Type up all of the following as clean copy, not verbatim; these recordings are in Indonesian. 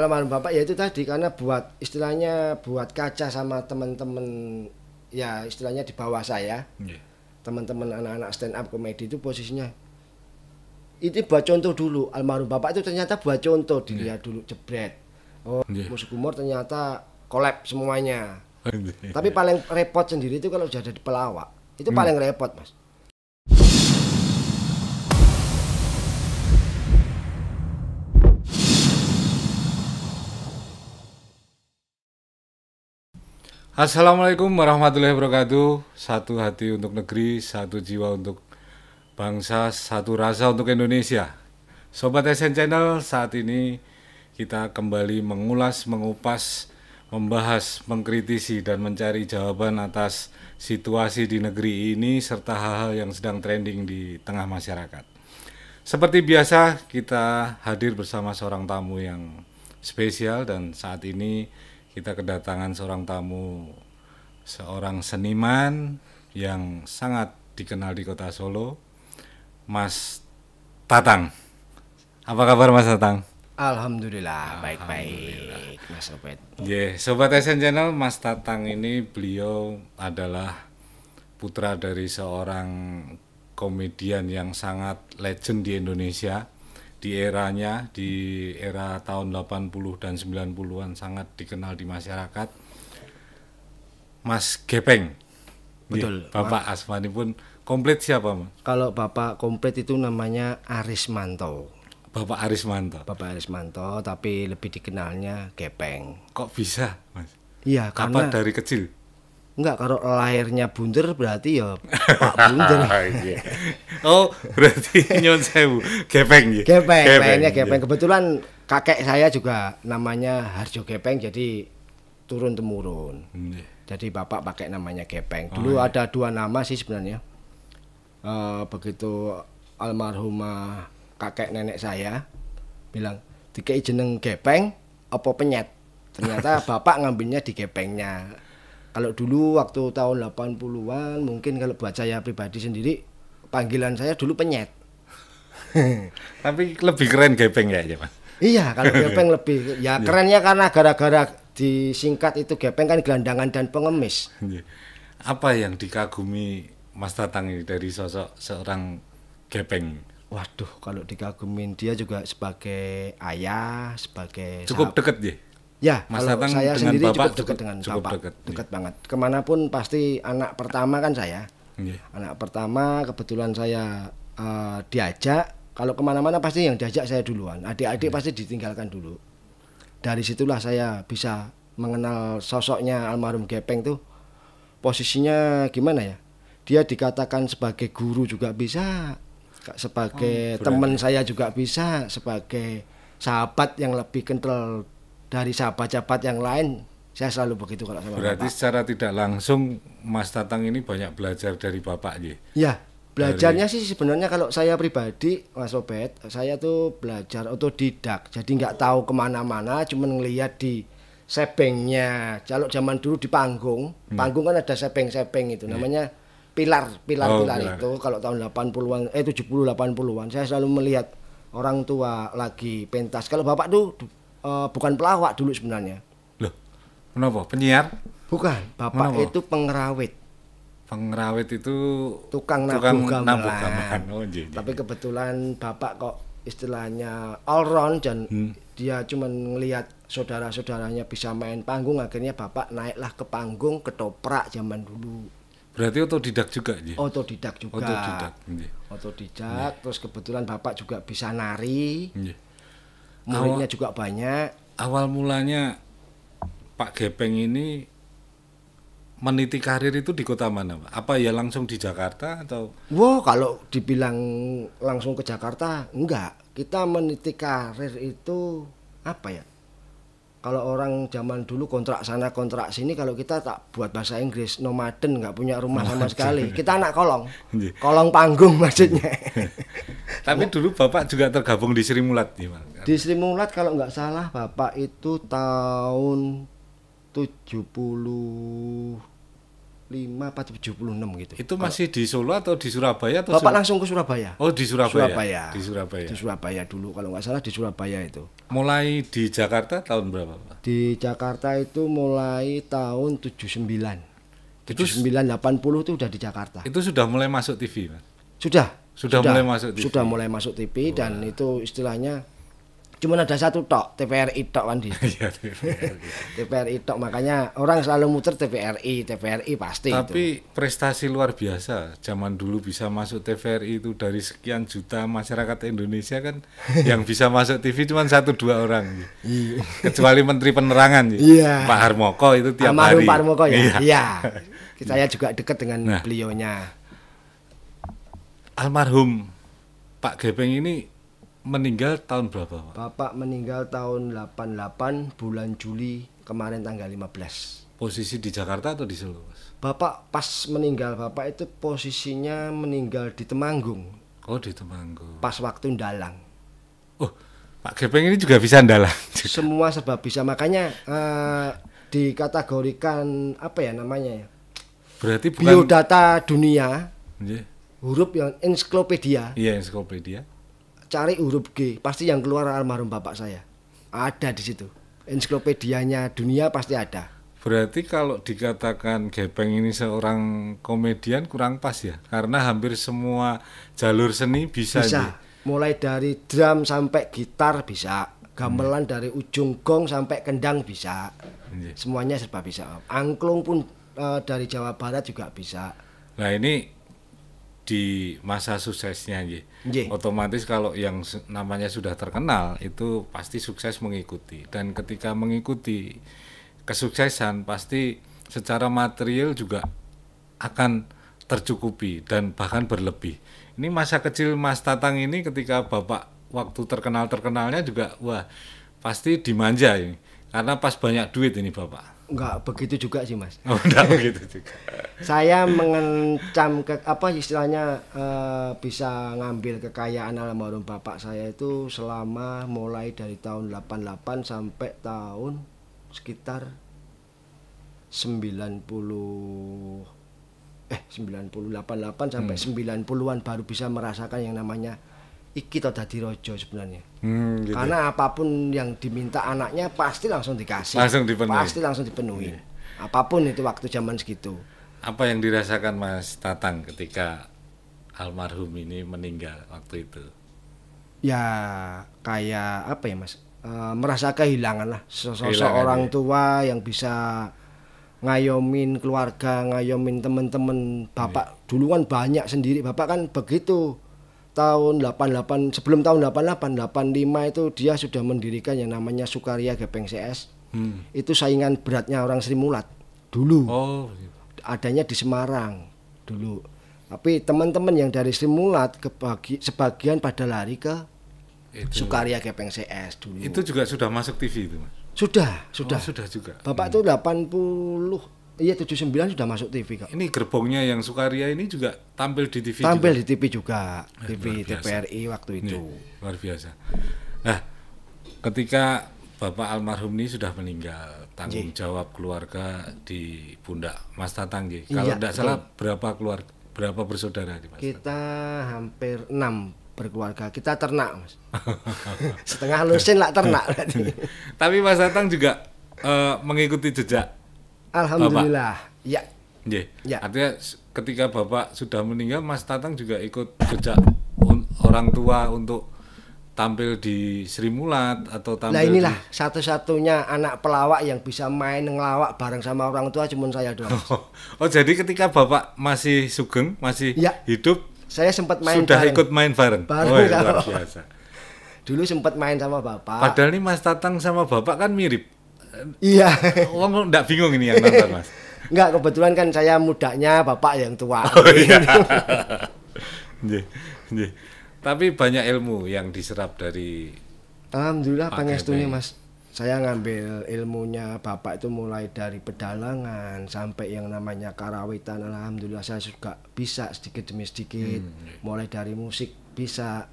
Almarhum bapak ya itu tadi karena buat istilahnya buat kaca sama teman-teman ya istilahnya di bawah saya. Nggih. Teman-teman anak-anak stand up komedi itu posisinya itu buat contoh dulu. Almarhum bapak itu ternyata buat contoh dilihat dulu jebret. Oh, Nggih. musik humor ternyata collab semuanya. Nggih. Tapi paling repot sendiri itu kalau sudah ada di pelawak. Itu paling repot, Mas. Assalamualaikum warahmatullahi wabarakatuh. Satu hati untuk negeri, satu jiwa untuk bangsa, satu rasa untuk Indonesia. Sobat SN Channel, saat ini kita kembali mengulas, mengupas, membahas, mengkritisi, dan mencari jawaban atas situasi di negeri ini serta hal-hal yang sedang trending di tengah masyarakat. Seperti biasa, kita hadir bersama seorang tamu yang spesial dan saat ini kita kedatangan seorang tamu, seorang seniman yang sangat dikenal di kota Solo, Mas Tatang. Apa kabar Mas Tatang? Alhamdulillah, baik-baik, Mas Sobat. Sobat SN Channel, Mas Tatang ini beliau adalah putra dari seorang komedian yang sangat legend di Indonesia. Di eranya, di era tahun 80 dan 90-an sangat dikenal di masyarakat. Mas Gepeng. Betul. Bapak Asmani pun komplit siapa, Mas? Kalau bapak komplit itu namanya Arismanto. Bapak Arismanto. Bapak Arismanto, tapi lebih dikenalnya Gepeng. Kok bisa, Mas? Iya, Apa karena dari kecil? enggak, kalau lahirnya bunder berarti ya Pak Bunder. Oh, berarti nyon sewu. Gepeng ya. Gepeng, lainnya Gepeng. Kebetulan kakek saya juga namanya Harjo Gepeng, jadi turun temurun. Jadi bapak pakai namanya Gepeng. Dulu ada dua nama sih sebenarnya. Begitu almarhumah kakek nenek saya bilang dikei jeneng Gepeng apa penyet. Ternyata bapak ngambilnya di Gepengnya. Kalau dulu waktu tahun 80-an mungkin kalau buat saya pribadi sendiri panggilan saya dulu penyet. Tapi lebih keren Gepeng ya, Mas? Iya, kalau Gepeng lebih ya kerennya karena gara-gara disingkat itu Gepeng kan gelandangan dan pengemis. Apa yang dikagumi Mas Tatang ini dari sosok seorang Gepeng? Waduh, kalau dikagumin dia juga sebagai ayah, sebagai Cukup deket ya? Ya, Mas kalau Tatang saya dengan sendiri Bapak cukup dekat dengan cukup Bapak, dekat. dekat banget. Kemanapun pasti anak pertama kan saya. Nggih. Anak pertama kebetulan saya diajak. Kalau kemana-mana pasti yang diajak saya duluan. Adik-adik pasti ditinggalkan dulu. Dari situlah saya bisa mengenal sosoknya almarhum Gepeng tuh. Posisinya gimana ya? Dia dikatakan sebagai guru juga bisa, sebagai teman saya juga bisa, sebagai sahabat yang lebih kental dari sahabat-sahabat yang lain. Saya selalu begitu kalau sama Berarti Bapak. secara tidak langsung Mas Tatang ini banyak belajar dari Bapak ya? Ya, belajarnya sih sebenarnya kalau saya pribadi, Mas Obet, saya tuh belajar otodidak. Jadi nggak tahu kemana-mana, cuman ngelihat di sebengnya. Kalau zaman dulu di panggung, panggung kan ada sebeng-sebeng itu, namanya pilar-pilar itu. Kalau tahun 80-an, 70 80-an, saya selalu melihat orang tua lagi pentas. Kalau Bapak tuh bukan pelawak dulu sebenarnya. Loh, kenapa? Penyiar? Bukan, Bapak Kenapa? itu pengerawit. Pengerawit itu Tukang nabuh gamelan. Oh, iya. Tapi kebetulan Bapak kok istilahnya all round dan dia cuma ngelihat saudara-saudaranya bisa main panggung, akhirnya Bapak naiklah ke panggung, ketoprak zaman dulu. Berarti otodidak juga ya? Otodidak juga. Otodidak. Iya. Otodidak, terus kebetulan Bapak juga bisa nari. Iya. Muridnya juga banyak. Awal mulanya Pak Gepeng ini meniti karir itu di kota mana, Pak? Apa ya langsung di Jakarta atau? Wow, kalau dibilang langsung ke Jakarta, enggak. Kita meniti karir itu apa ya? Kalau orang zaman dulu kontrak sana kontrak sini, kalau kita tak buat bahasa Inggris, nomaden, nggak punya rumah sama sekali. Kita anak kolong, kolong panggung maksudnya. Tapi dulu Bapak juga tergabung di Sri Mulat ya, Pak? Di Sri Mulat kalau nggak salah Bapak itu tahun 75 apa 76 gitu. Itu masih di Solo atau di Surabaya atau Bapak langsung ke Surabaya. Oh, di Surabaya. Surabaya. Di Surabaya. Di Surabaya dulu, kalau nggak salah di Surabaya itu. Mulai di Jakarta tahun berapa, Pak? Di Jakarta itu mulai tahun 79. 79 80 itu udah di Jakarta. Itu sudah mulai masuk TV, Mas? Sudah mulai masuk TV. Sudah mulai masuk TV dan itu istilahnya cuma ada satu tok, TVRI tok kan di. Iya, TVRI tok, makanya orang selalu muter TVRI pasti. Tapi itu. prestasi luar biasa. Zaman dulu bisa masuk TVRI itu dari sekian juta masyarakat Indonesia kan yang bisa masuk TV cuma 1-2 orang. Kecuali Menteri Penerangan. Iya. Pak Harmoko itu tiap Almarhum hari. Pak Harmoko ya. Iya. Iya. Saya juga dekat dengan beliaunya. Almarhum Pak Gepeng ini meninggal tahun berapa, Pak? Bapak meninggal tahun 88 bulan Juli kemarin tanggal 15. Posisi di Jakarta atau di Solo, Mas? Bapak pas meninggal, Bapak itu posisinya meninggal di Temanggung. Oh, di Temanggung. Pas waktu ndalang. Oh, Pak Gepeng ini juga bisa ndalang. Semua serba bisa, makanya dikategorikan apa ya namanya ya? Berarti bukan biodata dunia. Iya. Huruf yang ensiklopedia. Iya, ensiklopedia. Cari huruf G, pasti yang keluar almarhum bapak saya. Ada di situ. Ensiklopedianya dunia pasti ada. Berarti kalau dikatakan Gepeng ini seorang komedian kurang pas ya? Karena hampir semua jalur seni bisa. Bisa. Mulai dari drum sampai gitar bisa. Gamelan dari ujung gong sampai kendang bisa. Semuanya serba bisa. Angklung pun dari Jawa Barat juga bisa. Nah, ini di masa suksesnya otomatis kalau yang namanya sudah terkenal itu pasti sukses mengikuti, dan ketika mengikuti kesuksesan pasti secara material juga akan tercukupi dan bahkan berlebih. Ini masa kecil Mas Tatang ini ketika Bapak waktu terkenalnya juga wah pasti dimanja ini karena pas banyak duit ini Bapak. Enggak begitu juga sih, Mas. Oh, enggak begitu juga. Saya mengencam apa istilahnya bisa ngambil kekayaan almarhum bapak saya itu selama mulai dari tahun 88 sampai tahun sekitar 88 sampai 90-an baru bisa merasakan yang namanya iki to dadi raja sebenarnya. Gitu. Karena apapun yang diminta anaknya pasti langsung dikasih. Langsung dipenuhi. Pasti langsung dipenuhi. Apapun itu waktu zaman segitu. Apa yang dirasakan Mas Tatang ketika almarhum ini meninggal waktu itu? Ya kayak apa ya, Mas? Merasa kehilangan lah sosok orang ya. tua yang bisa ngayomin keluarga, ngayomin teman-teman. Bapak dulu kan banyak sendiri. Bapak kan begitu. Tahun 88, sebelum tahun 88, 85 itu dia sudah mendirikan yang namanya Sukaria Gepeng CS. Itu saingan beratnya orang Sri Mulat dulu. Oh, adanya di Semarang dulu. Tapi teman-teman yang dari Sri Mulat sebagian pada lari ke itu. Sukaria Gepeng CS dulu. Itu juga sudah masuk TV itu, Mas? Sudah. Oh, sudah juga. Bapak itu 79 sudah masuk TV kok. Ini gerbongnya yang Sukaria ini juga tampil di TV. Tampil juga? di TV juga, TV TVRI waktu itu. Luar biasa. Nah, ketika Bapak almarhum ini sudah meninggal, tanggung jawab keluarga di pundak Mas Tatang. Kalau tidak salah berapa bersaudara Mas? Kita hampir 6 berkeluarga. Kita ternak, Mas. Setengah lusin lah ternak. Tapi Mas Tatang juga mengikuti jejak Alhamdulillah. Bapak. Ya. Ya. Artinya ketika Bapak sudah meninggal, Mas Tatang juga ikut jejak orang tua untuk tampil di Sri Mulat atau tampil. Nah inilah satu-satunya anak pelawak yang bisa main ngelawak bareng sama orang tua cuma saya doang. Oh, jadi ketika Bapak masih sugeng, masih hidup, saya sempat main sudah bareng. Ikut main bareng. Luar biasa. Dulu sempat main sama Bapak. Padahal nih Mas Tatang sama Bapak kan mirip. Iya. Wong enggak bingung ini yang nonton, Mas. Enggak, kebetulan kan saya mudanya, Bapak yang tua. Oh, iya. Tapi banyak ilmu yang diserap dari Alhamdulillah pangestunya, Mas. Saya ngambil ilmunya Bapak itu mulai dari pedalangan sampai yang namanya karawitan. Alhamdulillah saya juga bisa sedikit demi sedikit. Mulai dari musik bisa.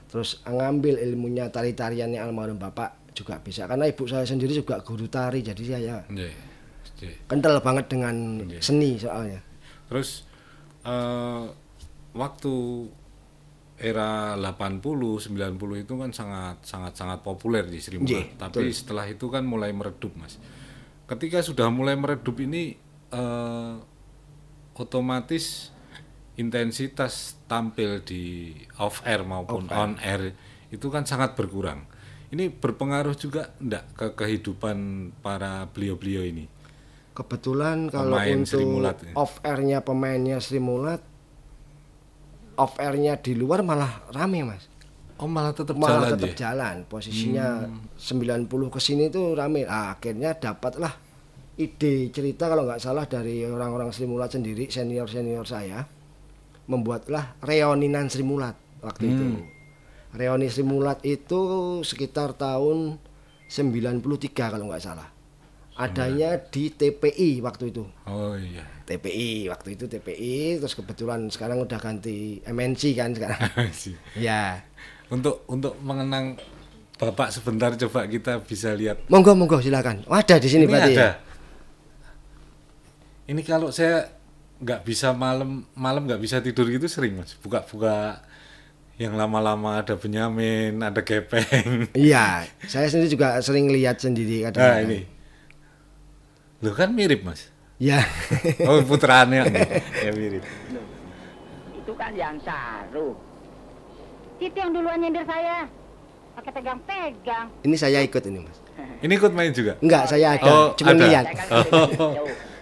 Terus ngambil ilmunya tari-tariannya almarhum Bapak juga bisa, karena ibu saya sendiri juga guru tari, jadi saya kental banget dengan seni soalnya. Terus waktu era 80, 90 itu kan sangat populer di Sri Mulat. Tapi betul. Setelah itu kan mulai meredup, Mas. Ketika sudah mulai meredup ini otomatis intensitas tampil di off air maupun on air itu kan sangat berkurang. Ini berpengaruh juga enggak ke kehidupan para beliau-beliau ini? Kebetulan kalau untuk off airnya pemainnya Sri Mulat, off airnya di luar malah rame, Mas. Oh, malah tetap jalan. Posisinya 90 ke sini tuh rame. Akhirnya dapatlah ide cerita kalau nggak salah dari orang-orang Sri Mulat sendiri, senior saya, membuatlah reuninan Sri Mulat waktu itu. Reuni Sri Mulat itu sekitar tahun 93 kalau nggak salah. Adanya di TPI waktu itu. Oh iya. TPI waktu itu TPI, terus kebetulan sekarang udah ganti MNC kan sekarang. Ya. Untuk mengenang Bapak sebentar, coba kita bisa lihat. Monggo silakan. Oh, ada di sini berarti. Ada. Ya? Ini kalau saya nggak bisa malam nggak bisa tidur gitu sering, Mas. Buka yang lama-lama ada Benyamin, ada Gepeng. Iya, saya sendiri juga sering lihat sendiri kadang-kadang. Nah, ini. Loh kan mirip, Mas. Ya. Oh, putranya. Ya mirip. Itu kan yang Saru. Itu yang duluan nyindir saya. Pakai pegang-pegang. Ini saya ikut ini, Mas. Ini ikut main juga? Enggak, saya ada. Cuma lihat.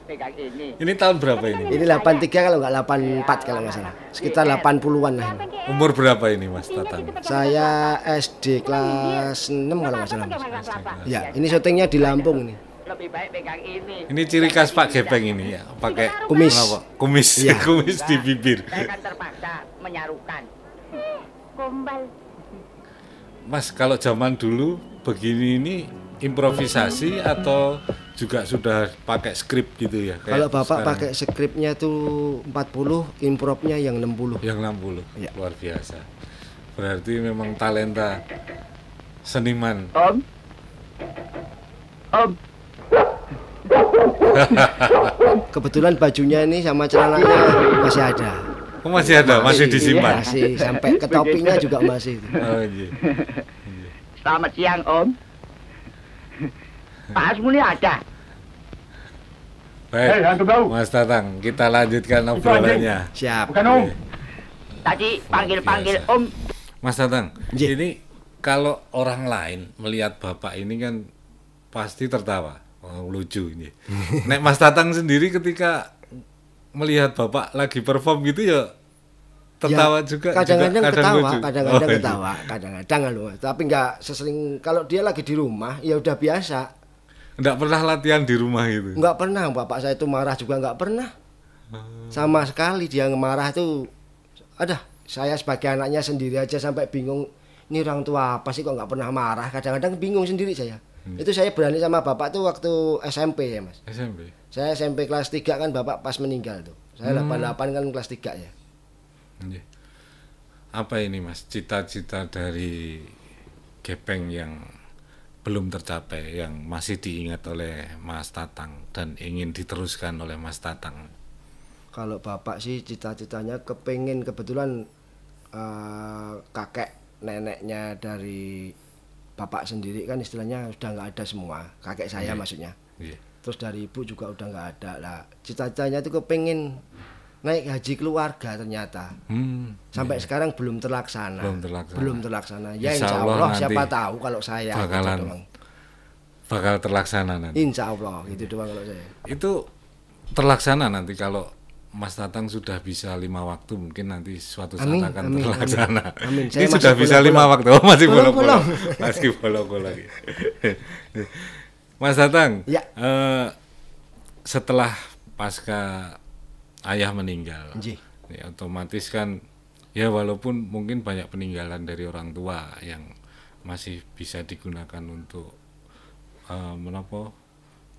Pegang ini. Ini tahun berapa ini? Ini 83 kalau enggak 84 kalau nggak salah. Sekitar 80-an lah. Umur berapa ini, Mas Tatang? Saya SD kelas 6 kalau nggak salah, Mas. Ya, ini syutingnya di Lampung ini. Lebih baik pegang ini. Ini ciri khas Pak Gepeng ini ya, pakai kumis. Kumis, ya. Kumis di bibir. Saya kan terpaksa menyarukan. Gombal. Mas, kalau zaman dulu begini ini improvisasi atau juga sudah pakai skrip gitu ya? Kalau Bapak sekarang pakai skripnya tuh 40, improvnya yang 60. Yang 60, ya. Luar biasa. Berarti memang talenta seniman. Om. Kebetulan bajunya ini sama celananya masih ada. Oh, masih ada, masih disimpan. Masih, sampai ke topinya juga masih. Oh, iya. Selamat siang, Om. Pak Asmuni ada. Baik, Mas Tatang, kita lanjutkan obrolannya. Siap. Bukan, Om. Tadi panggil Om. Mas Tatang, ini kalau orang lain melihat Bapak ini kan pasti tertawa. Oh, lucu ini. Nek Mas Tatang sendiri ketika melihat Bapak lagi perform gitu ya tertawa ya, juga. Kadang-kadang ketawa, kadang-kadang iya. ketawa, kadang-kadang loh. Tapi nggak sesering kalau dia lagi di rumah ya udah biasa. Nggak pernah latihan di rumah gitu? Nggak pernah, Bapak saya itu marah juga nggak pernah. Sama sekali dia marah tuh. Ada, saya sebagai anaknya sendiri aja sampai bingung. Ini orang tua apa sih kok nggak pernah marah? Kadang-kadang bingung sendiri saya. Itu saya berani sama Bapak tuh waktu SMP ya, Mas. SMP? Saya SMP kelas 3 kan Bapak pas meninggal tuh. Saya 88 kan kelas 3 ya. Apa ini, Mas, cita-cita dari Gepeng yang belum tercapai, yang masih diingat oleh Mas Tatang dan ingin diteruskan oleh Mas Tatang? Kalau Bapak sih cita-citanya kepengen, kebetulan kakek neneknya dari Bapak sendiri kan istilahnya sudah nggak ada semua, kakek saya maksudnya. Terus dari ibu juga udah nggak ada lah. Cita-citanya itu kepengen naik haji keluarga ternyata. Sampai sekarang belum terlaksana. Belum terlaksana. Ya insya Allah siapa tahu kalau saya bakal terlaksana nanti. Insya Allah gitu doang kalau saya. Itu terlaksana nanti kalau Mas Tatang sudah bisa 5 waktu, mungkin nanti suatu saat akan terlaksana. Amin. Ini sudah bisa 5 waktu. Oh, masih bolong-bolong. Masih bolong-bolong lagi. Mas Tatang, ya. Setelah pasca ayah meninggal, ya, otomatis kan ya walaupun mungkin banyak peninggalan dari orang tua yang masih bisa digunakan untuk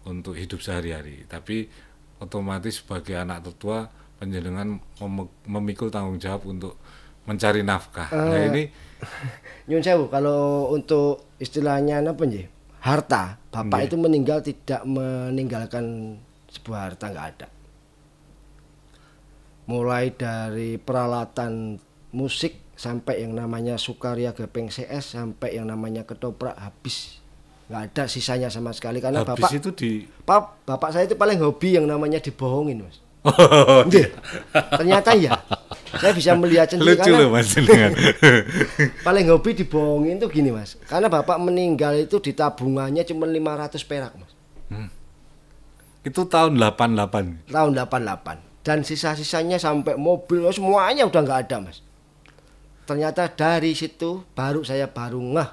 untuk hidup sehari-hari, tapi otomatis sebagai anak tertua panjenengan memikul tanggung jawab untuk mencari nafkah. Nah ini nyun sewu, kalau untuk istilahnya apa nggih? Harta, Bapak itu meninggal tidak meninggalkan sebuah harta, nggak ada. mulai dari peralatan musik sampai yang namanya Sukaria Gepeng CS sampai yang namanya ketoprak habis, nggak ada sisanya sama sekali karena Habis bapak itu di bapak saya itu paling hobi yang namanya dibohongin, Mas. Oh, Nggih. Ternyata ya saya bisa melihat sendiri lucu karena loh Mas jenengan. paling hobi dibohongin tuh gini, Mas, karena bapak meninggal itu di tabungannya cuma 500 perak, Mas. Itu tahun 88. Tahun 88. Dan sisa-sisanya sampai mobil semuanya udah nggak ada, Mas. Ternyata dari situ saya baru ngeh.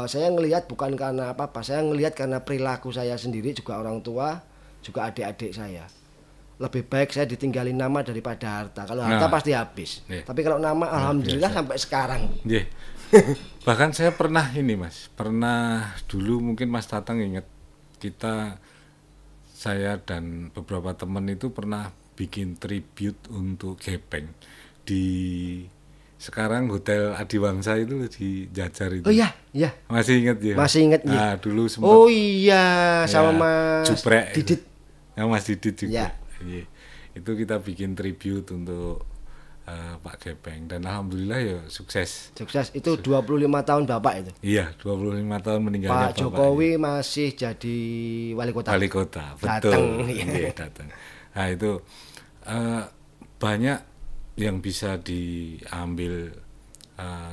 Saya ngelihat bukan karena apa-apa, saya ngelihat karena perilaku saya sendiri, juga orang tua, juga adik-adik saya. Lebih baik saya ditinggalin nama daripada harta. Kalau harta pasti habis. Tapi kalau nama alhamdulillah sampai sekarang. Yeah. Bahkan saya pernah ini Mas, pernah dulu mungkin Mas Tatang ingat, saya dan beberapa teman itu pernah bikin tribute untuk Gepeng di sekarang Hotel Adiwangsa itu di Jajar itu. Oh iya, iya. Masih ingat ya? Masih ingat ya. Nah, dulu sempat. Oh iya, sama Mas Juprek Didit. Ya, Mas Didit juga. Ya. Iya. Itu kita bikin tribute untuk Pak Gepeng dan alhamdulillah ya sukses. Sukses itu 25 tahun Bapak itu. Iya, 25 tahun meninggalnya Pak Jokowi ini masih jadi wali kota. Wali kota, betul. Datang. Iya, datang. Nah, itu banyak yang bisa diambil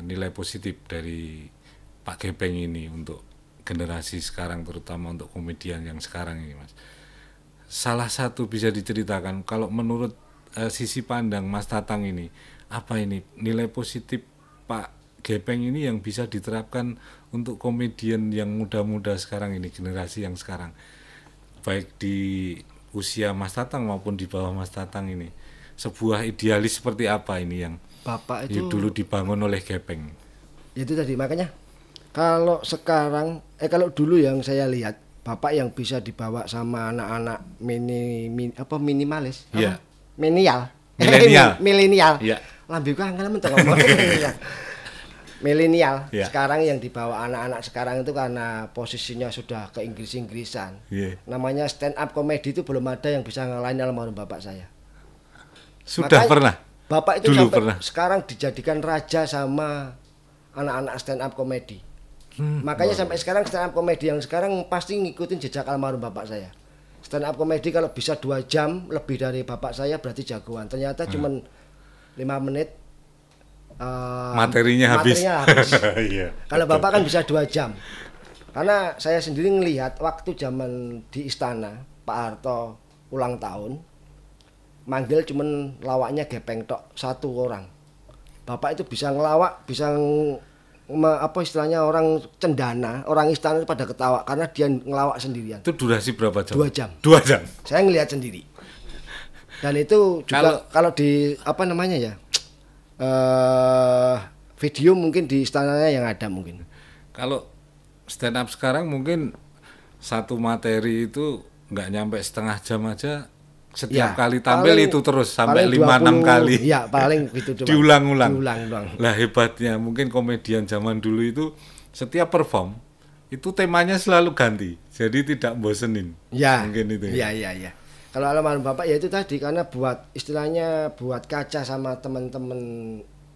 nilai positif dari Pak Gepeng ini untuk generasi sekarang, terutama untuk komedian yang sekarang ini, Mas. Salah satu bisa diceritakan kalau menurut sisi pandang Mas Tatang ini, apa ini nilai positif Pak Gepeng ini yang bisa diterapkan untuk komedian yang muda-muda sekarang ini, generasi yang sekarang, baik di usia Mas Tatang maupun di bawah Mas Tatang ini, sebuah idealis seperti apa ini yang Bapak itu dulu dibangun oleh Gepeng? Itu tadi makanya kalau sekarang kalau dulu yang saya lihat Bapak yang bisa dibawa sama anak-anak minimalis, Iya. milenial. Iya. Lambiku angel mentok ngomong. Milenial. Iya. Sekarang yang dibawa anak-anak sekarang itu karena posisinya sudah ke Inggris-Inggrisan. Iya. Namanya stand up comedy itu belum ada yang bisa ngalahin almarhum bapak saya. Sudah Makanya, pernah? Bapak itu Dulu sampai pernah. sekarang dijadikan raja sama anak-anak stand up comedy. Makanya sampai sekarang stand up comedy yang sekarang pasti ngikutin jejak almarhum bapak saya. Stand up comedy kalau bisa 2 jam lebih dari bapak saya berarti jagoan. Ternyata cuman 5 menit materinya habis. Iya, kalau bapak kan bisa 2 jam. Karena saya sendiri ngelihat waktu zaman di istana Pak Harto ulang tahun, manggil cuman lawaknya Gepeng tok 1 orang. Bapak itu bisa ngelawak, bisa apa istilahnya orang cendana, orang istana pada ketawa karena dia ngelawak sendirian. Itu durasi berapa jam? 2 jam. 2 jam. Saya ngelihat sendiri. Dan itu juga kalau di apa namanya ya, video mungkin di istananya yang ada mungkin. Kalau stand up sekarang mungkin satu materi itu nggak nyampe setengah jam aja, setiap Ya, kali tampil paling- itu terus sampai paling 5-6 kali. Iya, paling gitu doang. Diulang-ulang. Diulang-ulang. Lah hebatnya mungkin komedian zaman dulu itu setiap perform itu temanya selalu ganti, jadi tidak bosenin. Ya, Mungkin itu. Iya. Kalau almarhum bapak ya itu tadi karena buat istilahnya buat kaca sama teman-teman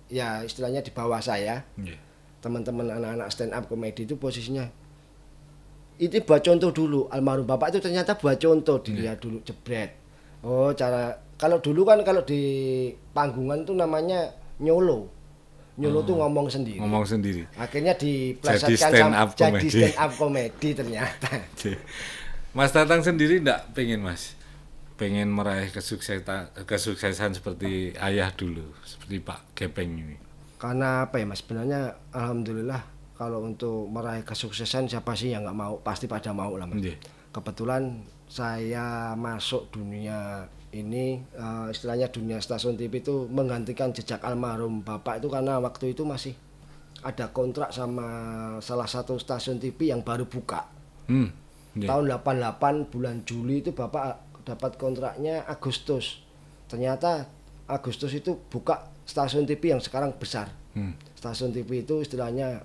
ya istilahnya di bawah saya, Iya. teman-teman anak-anak stand up comedy itu posisinya. Itu buat contoh dulu almarhum bapak itu ternyata buat contoh dilihat dulu jebret. Oh cara kalau dulu kan kalau di panggungan tuh namanya nyolo. Nyolo tuh ngomong sendiri. Ngomong sendiri. Akhirnya diplesetkan Jadi stand up jadi comedy. stand up comedy ternyata. Mas Tatang sendiri enggak pengen pengen meraih kesuksesan seperti ayah dulu, seperti Pak Gepeng ini? Karena apa ya Mas, sebenarnya alhamdulillah kalau untuk meraih kesuksesan siapa sih yang nggak mau, pasti pada mau lah Mas. Iya. Kebetulan saya masuk dunia ini istilahnya dunia stasiun TV itu menggantikan jejak almarhum bapak itu karena waktu itu masih ada kontrak sama salah satu stasiun TV yang baru buka. Iya. Tahun 88 bulan Juli itu bapak dapat kontraknya Agustus. Ternyata Agustus itu buka stasiun TV yang sekarang besar. Stasiun TV itu istilahnya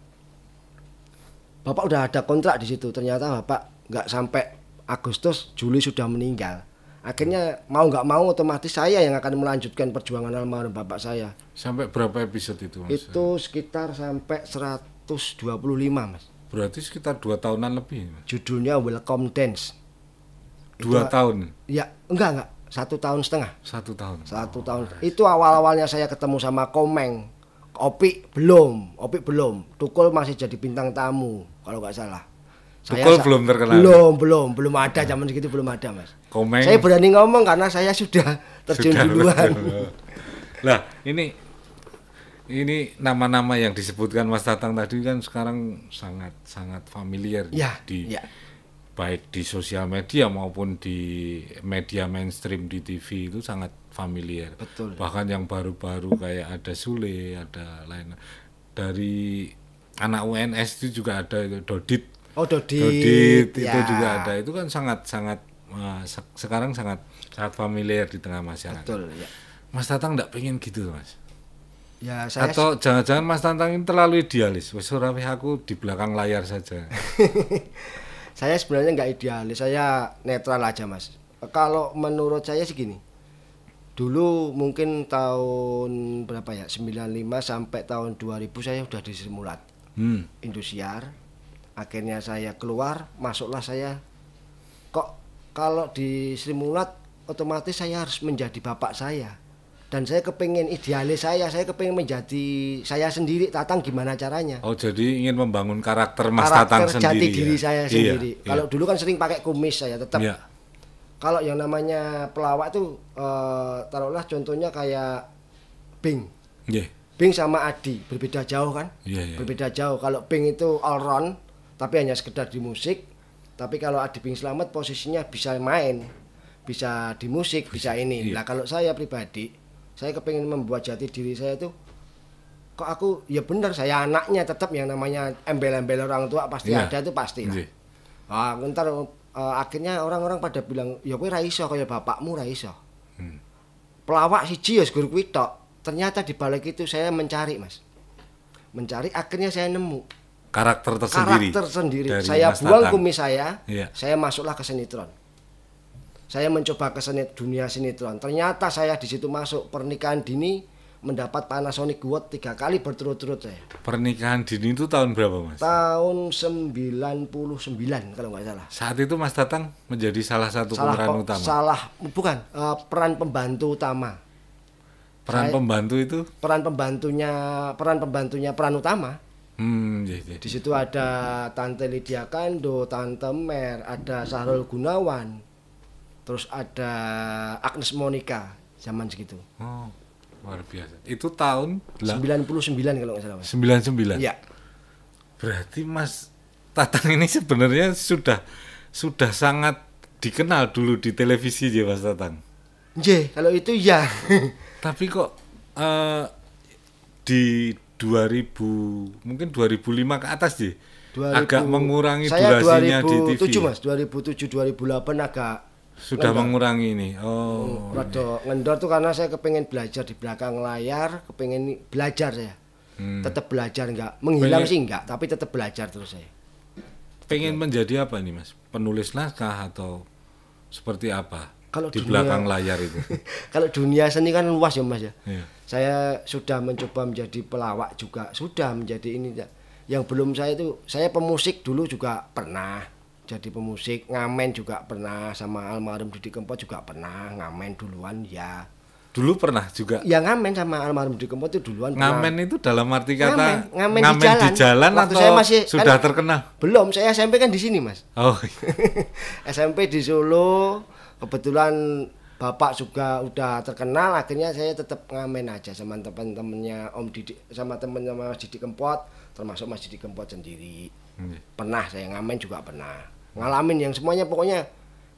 bapak udah ada kontrak di situ. Ternyata bapak nggak sampai Agustus, Juli sudah meninggal. Akhirnya mau nggak mau otomatis saya yang akan melanjutkan perjuangan almarhum bapak saya. Sampai berapa episode itu, Mas? Itu sekitar sampai 125, Mas. Berarti sekitar 2 tahunan lebih, Mas. Judulnya Welcome Dance. 2 tahun. Ya, enggak. 1 tahun setengah. 1 tahun. 1 tahun. Itu awal-awalnya saya ketemu sama Komeng. Opi belum. Tukul masih jadi bintang tamu kalau nggak salah. Tukul belum terkenal. Belum ada zaman segitu belum ada, Mas. Komeng. Saya berani ngomong karena saya sudah terjun duluan. Lah, ini nama-nama yang disebutkan Mas Tatang tadi kan sekarang sangat familiar baik di sosial media maupun di media mainstream di TV itu sangat familiar. Betul. Bahkan yang baru-baru kayak ada Sule, ada lain dari anak UNS itu juga ada itu Dodit. Oh, Dodit itu juga ada. Itu kan sekarang sangat familiar di tengah masyarakat. Betul, ya. Mas Tatang enggak pengen gitu, Mas? Ya, saya atau jangan-jangan Mas Tatang ini terlalu idealis. Wes ora aku di belakang layar saja. Saya sebenarnya nggak idealis, saya netral aja, Mas. Kalau menurut saya sih gini. Dulu mungkin tahun berapa ya? 95 sampai tahun 2000 saya udah di Srimulat. Indosiar. Akhirnya saya keluar, masuklah saya. Kok kalau di Srimulat otomatis saya harus menjadi bapak saya. Dan saya kepingin idealis saya kepingin menjadi saya sendiri. Tatang gimana caranya? Oh, jadi ingin membangun karakter Mas Tatang sendiri. Jati diri saya sendiri. Iya. Kalau dulu kan sering pakai kumis saya tetap. Iya. Kalau yang namanya pelawak itu taruhlah contohnya kayak Bing. Yeah. Bing sama Adi berbeda jauh kan? Yeah. Berbeda jauh. Kalau Bing itu all round tapi hanya sekedar di musik. Tapi kalau Adi Bing Slamet posisinya bisa main, bisa di musik, bisa ini. Nah, kalau saya pribadi saya kepingin membuat jati diri saya itu kok aku ya benar saya anaknya tetap yang namanya embel-embel orang tua pasti ada itu pasti lah. Ntar akhirnya orang-orang pada bilang ya kowe ra iso kaya bapakmu ra iso. Pelawak siji ya guru kuwi tok. Ternyata di balik itu saya mencari, Mas. Mencari akhirnya saya nemu karakter tersendiri. Saya buang kumis saya masuklah ke sinetron. Saya mencoba ke dunia sinetron. Ternyata saya di situ masuk pernikahan dini mendapat Panasonic Award 3 kali berturut-turut saya. Pernikahan dini itu tahun berapa, Mas? Tahun 99 kalau nggak salah. Saat itu Mas Tatang menjadi salah satu pemeran utama. Peran pembantu utama. Pembantu itu? Peran pembantunya peran utama. Di situ ada Tante Lydia Kando, Tante Mer, ada Sahrul Gunawan. Terus ada Agnes Monica zaman segitu. Oh, luar biasa. Itu tahun 99 kalau nggak salah, Mas. 99. Iya. Berarti Mas Tatang ini sebenarnya sudah sangat dikenal dulu di televisi ya, Mas Tatang. Kalau itu ya. Tapi kok di 2000 mungkin 2005 ke atas sih agak mengurangi durasinya di TV. Mas, 2007 2008 agak sudah mengurangi ini. Rada ngendor tuh karena saya kepengen belajar di belakang layar, kepengen belajar saya. Tetap belajar enggak menghilang sih enggak, tapi tetap belajar terus saya. Pengen menjadi apa nih, Mas? Penulis naskah atau seperti apa? Kalau di belakang layar itu. Kalau dunia seni kan luas ya, Mas ya. Iya. Saya sudah mencoba menjadi pelawak juga, sudah menjadi ini. Yang belum saya pemusik dulu juga pernah. Jadi pemusik, ngamen juga pernah, sama almarhum Didi Kempot juga pernah ngamen duluan ya. Dulu pernah juga. Ya ngamen sama almarhum Didi Kempot itu duluan. Ngamen itu dalam arti kata ngamen di jalan atau saya masih, sudah terkenal? Belum, saya SMP kan di sini, Mas. Oh. SMP di Solo, kebetulan bapak juga udah terkenal, akhirnya saya tetap ngamen aja sama teman-temannya Om Didi, sama teman-teman Mas Didi Kempot, termasuk Mas Didi Kempot sendiri. Pernah saya ngamen juga pernah. Ngalamin yang semuanya pokoknya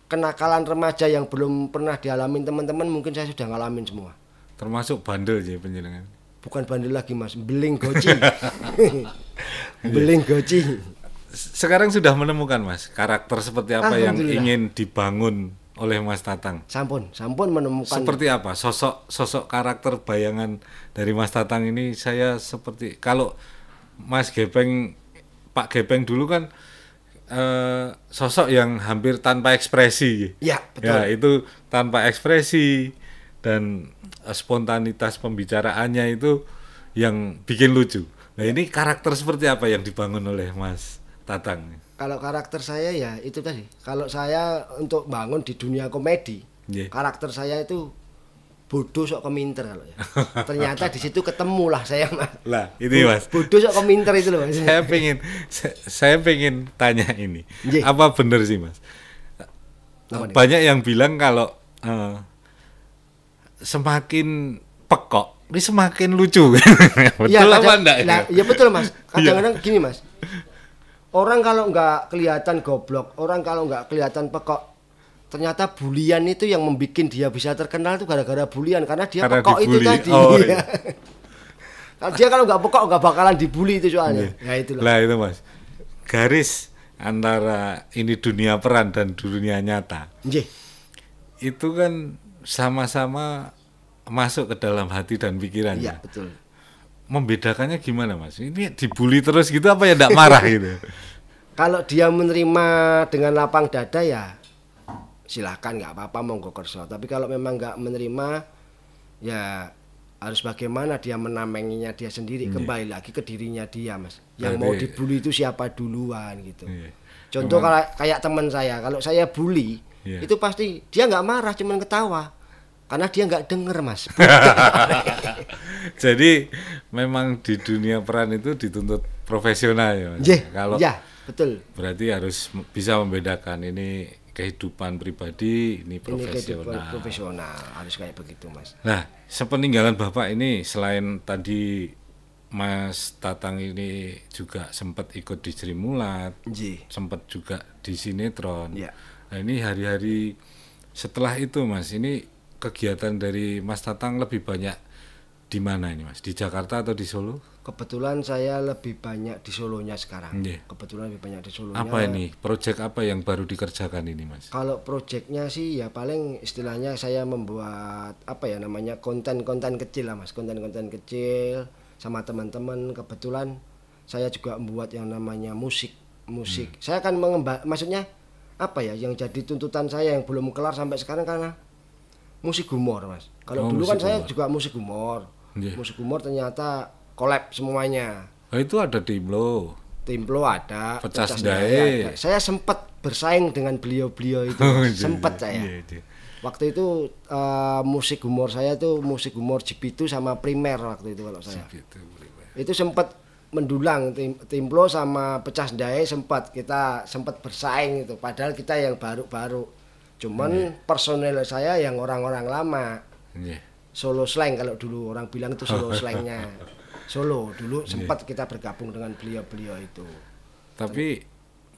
kenakalan remaja yang belum pernah dialamin teman-teman mungkin saya sudah ngalamin semua. Termasuk bandel sih penjenengan. Bukan bandel lagi, Mas, beling goci. Beling goci. Sekarang sudah menemukan, Mas, karakter seperti apa yang ingin dibangun oleh Mas Tatang? Sampun menemukan. Seperti apa sosok karakter bayangan dari Mas Tatang ini? Saya seperti kalau Mas Gepeng, Pak Gepeng dulu kan sosok yang hampir tanpa ekspresi. Ya, betul. Ya, itu tanpa ekspresi dan spontanitas pembicaraannya itu yang bikin lucu. Nah, ini karakter seperti apa yang dibangun oleh Mas Tatang? Kalau karakter saya ya itu tadi. Kalau saya untuk bangun di dunia komedi, Yeah. karakter saya itu bodoh sok keminter kalau ya. Ternyata di situ ketemulah saya, Mas. Lah, ini Mas. Bodoh sok keminter itu loh, Mas. Saya pengen tanya ini. Yeah. Apa benar sih, Mas? Apa nih? Banyak yang bilang kalau semakin pekok, ini semakin lucu. Betul Ya, apa kadang- enggak? lah, ya betul, Mas. Kadang-kadang gini, Mas. Orang kalau nggak kelihatan goblok, orang kalau nggak kelihatan pekok, ternyata bulian itu yang membuat dia bisa terkenal itu gara-gara bulian karena dia Karena pekok itu dibully. tadi. Oh, Iya. iya. Kalau dia kalau nggak pekok nggak bakalan dibully itu soalnya. Ya itulah. Lah itu Mas. Garis antara ini dunia peran dan dunia nyata. Nggih. Itu kan sama-sama masuk ke dalam hati dan pikirannya. Iya, betul. Membedakannya gimana Mas? Ini dibully terus gitu apa ya enggak marah gitu? Kalau dia menerima dengan lapang dada ya silahkan nggak apa-apa monggo kerso. Tapi kalau memang nggak menerima ya harus bagaimana dia menamenginya dia sendiri. Kembali lagi ke dirinya dia, Mas. Yang mau Berarti- dibully itu siapa duluan gitu. Iya. Contoh kayak teman saya, kalau saya bully Iya. itu pasti dia nggak marah, cuman ketawa karena dia nggak denger, Mas. Jadi memang di dunia peran itu dituntut profesional ya Mas. Nggih, Kalau ya betul. berarti harus bisa membedakan ini kehidupan pribadi, ini Ini kehidupan profesional. profesional harus kayak begitu, Mas. Nah, sepeninggalan Bapak ini selain tadi Mas Tatang ini juga sempat ikut di Sri Mulat, Nggih. sempat juga di sinetron. Iya. Nah, ini hari-hari setelah itu Mas, ini kegiatan dari Mas Tatang lebih banyak di mana ini Mas? Di Jakarta atau di Solo? Kebetulan saya lebih banyak di Solonya sekarang. Nggih. Kebetulan lebih banyak di Solonya. Apa ini? Proyek apa yang baru dikerjakan ini Mas? Kalau proyeknya sih ya paling istilahnya saya membuat apa ya namanya konten-konten kecil lah, Mas, konten-konten kecil sama teman-teman. Kebetulan saya juga membuat yang namanya musik. Saya akan maksudnya apa ya yang jadi tuntutan saya yang belum kelar sampai sekarang karena musik humor, Mas. Kalau Oh, dulu kan musik saya humor. juga musik humor. Nggih. Musik humor ternyata collab semuanya. Oh, itu ada Timlo. Timplo ada, Pecah Pecah Sendae. Sendae ada. Saya sempat bersaing dengan beliau-beliau itu, Oh, sempat iya, saya. iya. Waktu itu musik humor saya tuh musik humor Jipitu sama Primer waktu itu kalau saya. Gitu, boleh, Pak. Itu sempat mendulang Timplo sama Pecah Sendae kita sempat bersaing itu. Padahal kita yang baru-baru. Cuman personel saya yang orang-orang lama. Nggih. Solo slang kalau dulu orang bilang itu solo slangnya. Solo dulu sempat kita bergabung dengan beliau-beliau itu. Tapi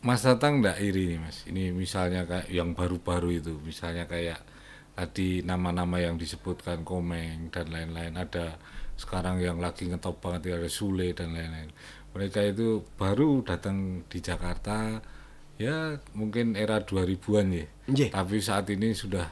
Mas Tatang enggak iri nih Mas. Ini misalnya kayak yang baru-baru itu, misalnya kayak tadi nama-nama yang disebutkan Komeng dan lain-lain, ada sekarang yang lagi ngetop banget ada Sule dan lain-lain. Mereka itu baru datang di Jakarta ya mungkin era 2000-an ya. Nggih. Tapi saat ini sudah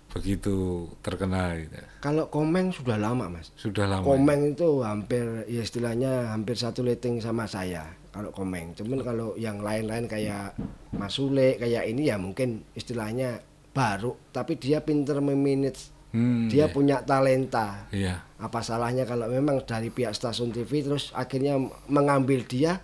begitu terkenal gitu. Kalau Komeng sudah lama, Mas. Sudah lama. Komeng itu hampir ya istilahnya hampir satu leteng sama saya kalau Komeng. Cuman kalau yang lain-lain kayak Mas Sule kayak ini ya mungkin istilahnya baru, tapi dia pinter memanage. Dia Iya. punya talenta. Iya. Apa salahnya kalau memang dari pihak stasiun TV terus akhirnya mengambil dia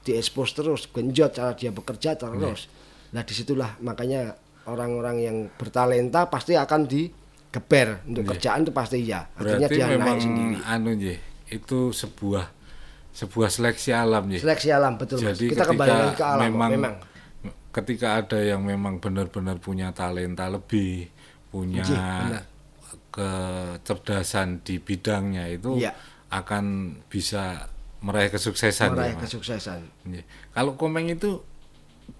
diekspos terus, genjot cara dia bekerja terus. Nah disitulah makanya orang-orang yang bertalenta pasti akan digeber untuk kerjaan itu pasti ya. Akhirnya Berarti dia memang naik sendiri. anu nggih, itu sebuah seleksi alam nggih. Seleksi alam betul, Mas. Jadi Kita kembali lagi ke alam memang. ketika ada yang memang benar-benar punya talenta lebih, punya benar. kecerdasan di bidangnya itu Iya. akan bisa meraih kesuksesan Meraih ya, Mas. kesuksesan. Nggih. Kalau Komeng itu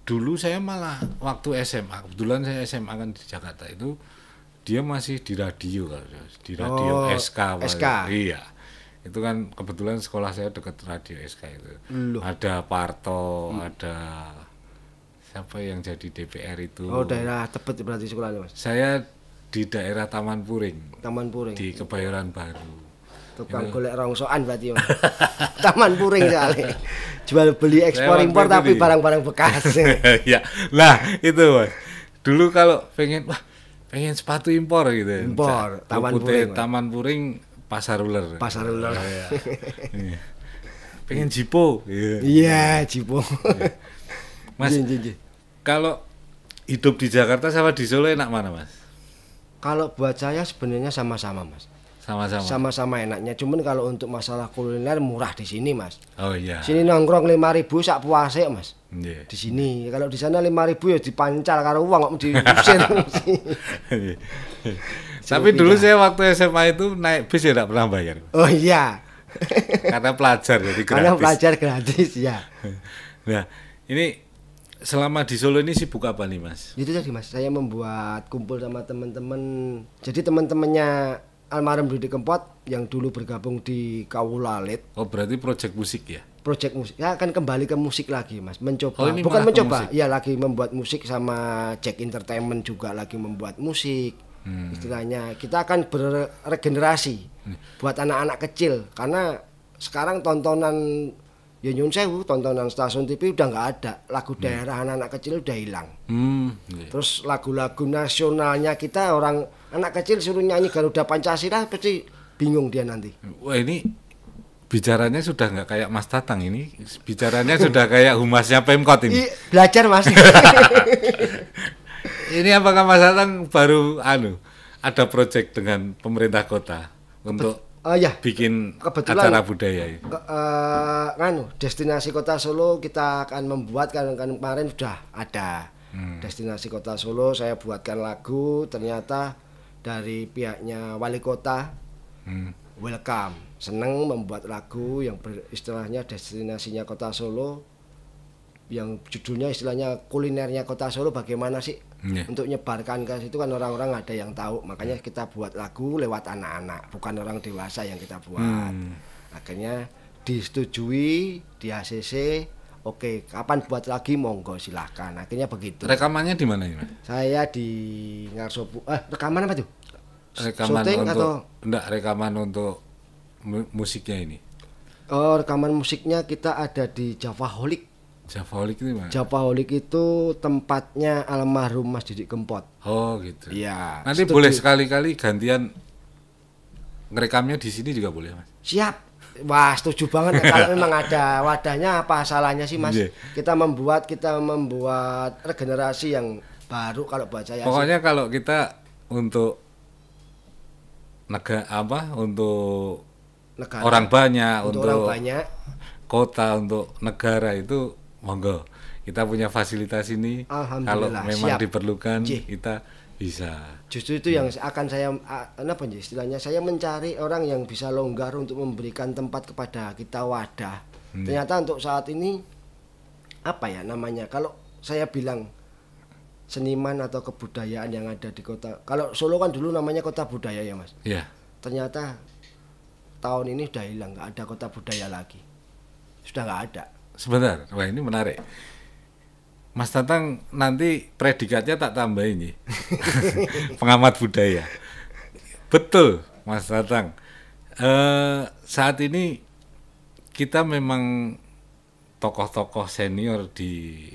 dulu saya malah waktu SMA, kebetulan saya SMA kan di Jakarta itu dia masih di radio kalau di radio Oh, SK. SK. Iya. Itu kan kebetulan sekolah saya dekat radio SK itu. Loh. Ada Parto, ada siapa yang jadi DPR itu. Oh daerah Tebet berarti sekolahnya, Mas. Saya di daerah Taman Puring Taman Puring. di Kebayoran Baru. Tukang golek rongsokan berarti Mas. Taman Puring soalnya. Jual beli ekspor impor tapi barang-barang bekas. Ya. Nah, itu Mas. Dulu kalau pengen sepatu impor gitu. Impor, Taman Puring. Taman Puring Pasar Uler. Pasar Uler. Iya. Pengen Jipo. Iya, Jipo. Mas, kalau hidup di Jakarta sama di Solo enak mana Mas? Kalau buat saya sebenarnya sama-sama Mas. Sama-sama enaknya. Cuman kalau untuk masalah kuliner murah di sini Mas. Oh iya. Sini nongkrong 5.000 sak puase Mas. Yeah. Di sini. Kalau di sana 5.000 ya dipancal karo uang kok diusir. Tapi dulu saya waktu SMA itu naik bis ya enggak pernah bayar. Oh iya. Karena pelajar jadi gratis. Karena pelajar gratis ya. Nah, ini selama di Solo ini sibuk apa nih Mas? Itu tadi Mas, saya membuat kumpul sama teman-teman. Jadi teman-temannya almarhum Didi Kempot yang dulu bergabung di Kawulalit. Oh berarti proyek musik ya? Proyek musik, ya akan kembali ke musik lagi Mas, mencoba. Oh, bukan mencoba, ya lagi membuat musik sama Jack Entertainment juga lagi membuat musik. Istilahnya kita akan beregenerasi buat anak-anak kecil karena sekarang tontonan ya nyun sewu, tontonan stasiun TV udah nggak ada, lagu daerah anak-anak kecil udah hilang. Terus lagu-lagu nasionalnya kita orang anak kecil suruh nyanyi Garuda Pancasila pasti bingung dia nanti. Wah ini bicaranya sudah nggak kayak Mas Tatang ini, bicaranya sudah kayak humasnya Pemkot ini. Belajar Mas. Ini apakah Mas Tatang baru ada proyek dengan pemerintah kota untuk ya, bikin kebetulan, acara budaya ya? Destinasi Kota Solo kita akan membuat kan kemarin sudah ada. Destinasi Kota Solo saya buatkan lagu, ternyata dari pihaknya wali kota welcome, seneng membuat lagu yang istilahnya destinasinya Kota Solo, yang judulnya istilahnya kulinernya Kota Solo bagaimana sih untuk nyebarkan ke situ kan orang-orang ada yang tahu, makanya kita buat lagu lewat anak-anak bukan orang dewasa yang kita buat. Akhirnya disetujui di ACC. Oke, kapan buat lagi monggo silahkan. Akhirnya begitu. Rekamannya di mana ini Mas? Saya di Ngarsopu. Rekaman apa tuh? Rekaman Shooting untuk atau rekaman untuk musiknya ini. Oh, rekaman musiknya kita ada di Javaholic. Javaholic itu mana? Javaholic itu tempatnya almarhum Mas Didi Kempot. Oh, gitu. Iya. Nanti boleh sekali-kali gantian ngerekamnya di sini juga boleh, Mas. Siap. Wah, setuju banget. Kalau memang ada wadahnya, apa salahnya sih Mas? Kita membuat regenerasi yang baru kalau buat saya. Pokoknya kalau kita untuk untuk negara, orang banyak, untuk orang banyak, kota, untuk negara itu monggo. Kita punya fasilitas ini. Kalau memang diperlukan kita bisa. Justru itu yang akan saya istilahnya saya mencari orang yang bisa longgar untuk memberikan tempat kepada kita wadah. Ternyata untuk saat ini kalau saya bilang seniman atau kebudayaan yang ada di kota. Kalau Solo kan dulu namanya kota budaya ya Mas. Iya. Ternyata tahun ini sudah hilang, nggak ada kota budaya lagi. Sudah nggak ada. Sebentar, wah ini menarik. Mas Tatang nanti predikatnya tak tambahin ya. Pengamat budaya. Betul Mas Tatang. Saat ini kita memang tokoh-tokoh senior di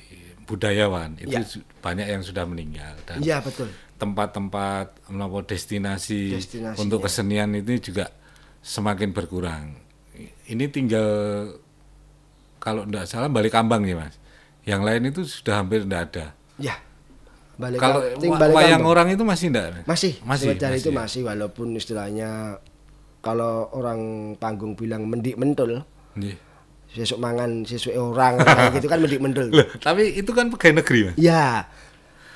budayawan itu banyak yang sudah meninggal dan betul. Tempat-tempat destinasi untuk kesenian itu juga semakin berkurang. Ini tinggal kalau tidak salah Balikambang ya Mas. Yang lain itu sudah hampir tidak ada. Ya. Kalau wayang orang itu masih tidak? Masih. Itu masih, walaupun istilahnya kalau orang panggung bilang mendik mentul. Sesuk mangan sesuk orang gitu kan mendik mentul. Tapi itu kan pegawai negeri Mas. Iya.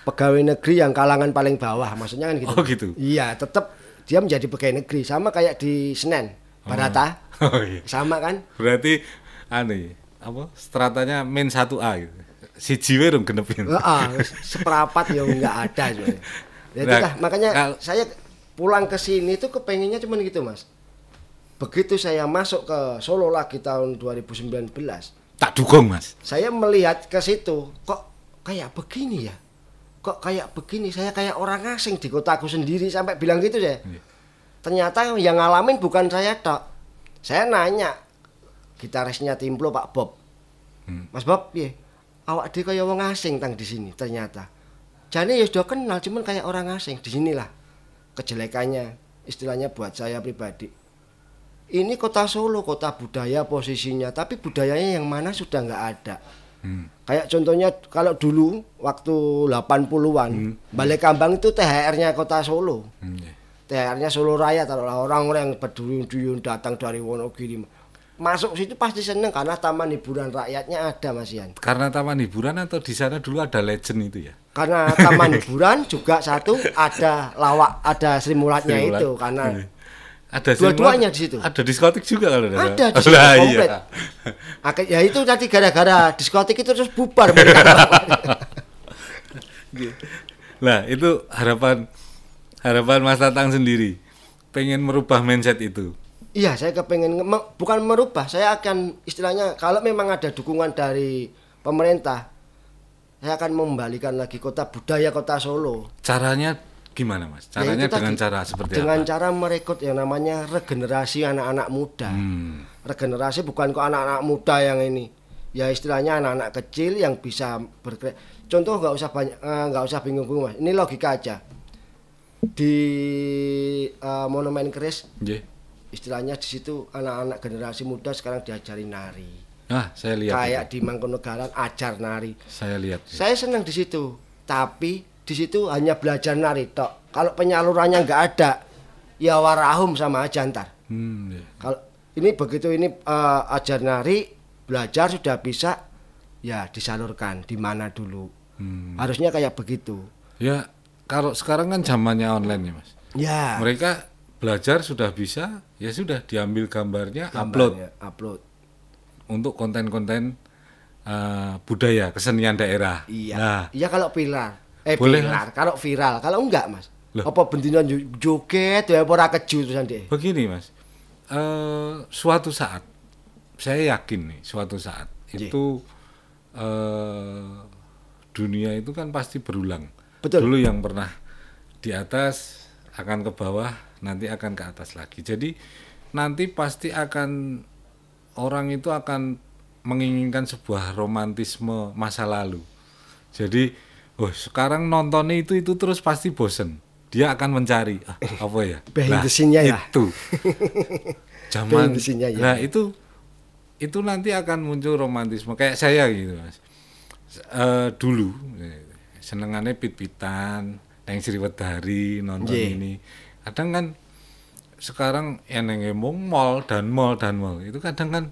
Pegawai negeri yang kalangan paling bawah, maksudnya kan gitu. Oh gitu. Iya, tetap dia menjadi pegawai negeri sama kayak di Senen, Barata. Oh iya. Sama kan? Berarti stratanya min 1A gitu. Si jiwe dong genepin. Seperempat ya enggak ada sebenarnya. Itulah makanya saya pulang ke sini tuh kepengennya cuman gitu Mas. Begitu saya masuk ke Solo lagi tahun 2019, tak dukung Mas. Saya melihat ke situ, kok kayak begini ya? Kok kayak begini? Saya kayak orang asing di kotaku sendiri sampai bilang gitu saya. Ternyata yang ngalamin bukan saya tok. Saya nanya gitarisnya Timplo Pak Bob. Mas Bob, piye? Awak dhewe kaya wong asing tang di sini ternyata. Jane ya sudah kenal cuman kayak orang asing. Di sinilah kejelekannya istilahnya buat saya pribadi. Ini kota Solo, kota budaya posisinya, tapi budayanya yang mana sudah nggak ada. Kayak contohnya kalau dulu waktu 80-an, Balai Kambang itu THR-nya kota Solo. THR-nya Solo Raya, kalau orang-orang yang berduyun-duyun datang dari Wonogiri. Masuk situ pasti seneng karena taman hiburan rakyatnya ada, Mas Ian. Karena taman hiburan atau di sana dulu ada legend itu ya? Karena taman hiburan juga satu ada lawak, ada Sri Mulatnya itu karena ada dua-duanya di situ. Ada diskotik juga kalau ada di situ komplit. Ya itu tadi gara-gara diskotik itu terus bubar mereka. Nah, itu harapan Mas Tatang sendiri pengen merubah mindset itu. Iya, saya kepengen bukan merubah, saya akan istilahnya kalau memang ada dukungan dari pemerintah, saya akan membalikan lagi kota budaya kota Solo. Caranya gimana, Mas? Caranya ya dengan cara seperti dengan apa? Cara merekrut yang namanya regenerasi anak-anak muda. Regenerasi bukan kok anak-anak muda yang ini. Ya istilahnya anak-anak kecil yang bisa contoh nggak usah banyak, nggak usah bingung-bingung, Mas. Ini logika aja. Di Monumen Keris. Istilahnya di situ anak-anak generasi muda sekarang diajari nari. Saya lihat. Kayak di Mangkunegaran ajar nari. Saya lihat. Saya senang di situ. Tapi di situ hanya belajar nari tok. Kalau penyalurannya nggak ada, ya warahum sama aja ntar. Kalau ini begitu ini ajar nari, belajar sudah bisa, ya disalurkan di mana dulu. Harusnya kayak begitu. Ya, kalau sekarang kan zamannya online ya, Mas. Ya. Mereka belajar sudah bisa, ya sudah diambil gambarnya upload untuk konten-konten budaya kesenian daerah. Iya. Nah, iya kalau viral. Boleh, viral. Kalau viral, kalau enggak, Mas. Loh. Apa bentinan joget ya ora keju terusan deh. Begini, Mas. Suatu saat saya yakin nih, suatu saat itu dunia itu kan pasti berulang. Betul. Dulu yang pernah di atas akan ke bawah, nanti akan ke atas lagi. Jadi nanti pasti akan orang itu akan menginginkan sebuah romantisme masa lalu. Jadi, sekarang nontonnya itu terus pasti bosen. Dia akan mencari apa ya? Behind the scene-nya ya. Itu. Zaman. Ya. Nah, itu nanti akan muncul romantisme kayak saya gitu, Mas. Dulu senengannya pit-pitan, neng Sriwedari nonton ini. Kadang kan sekarang yang ngomong mall dan mall itu kadang kan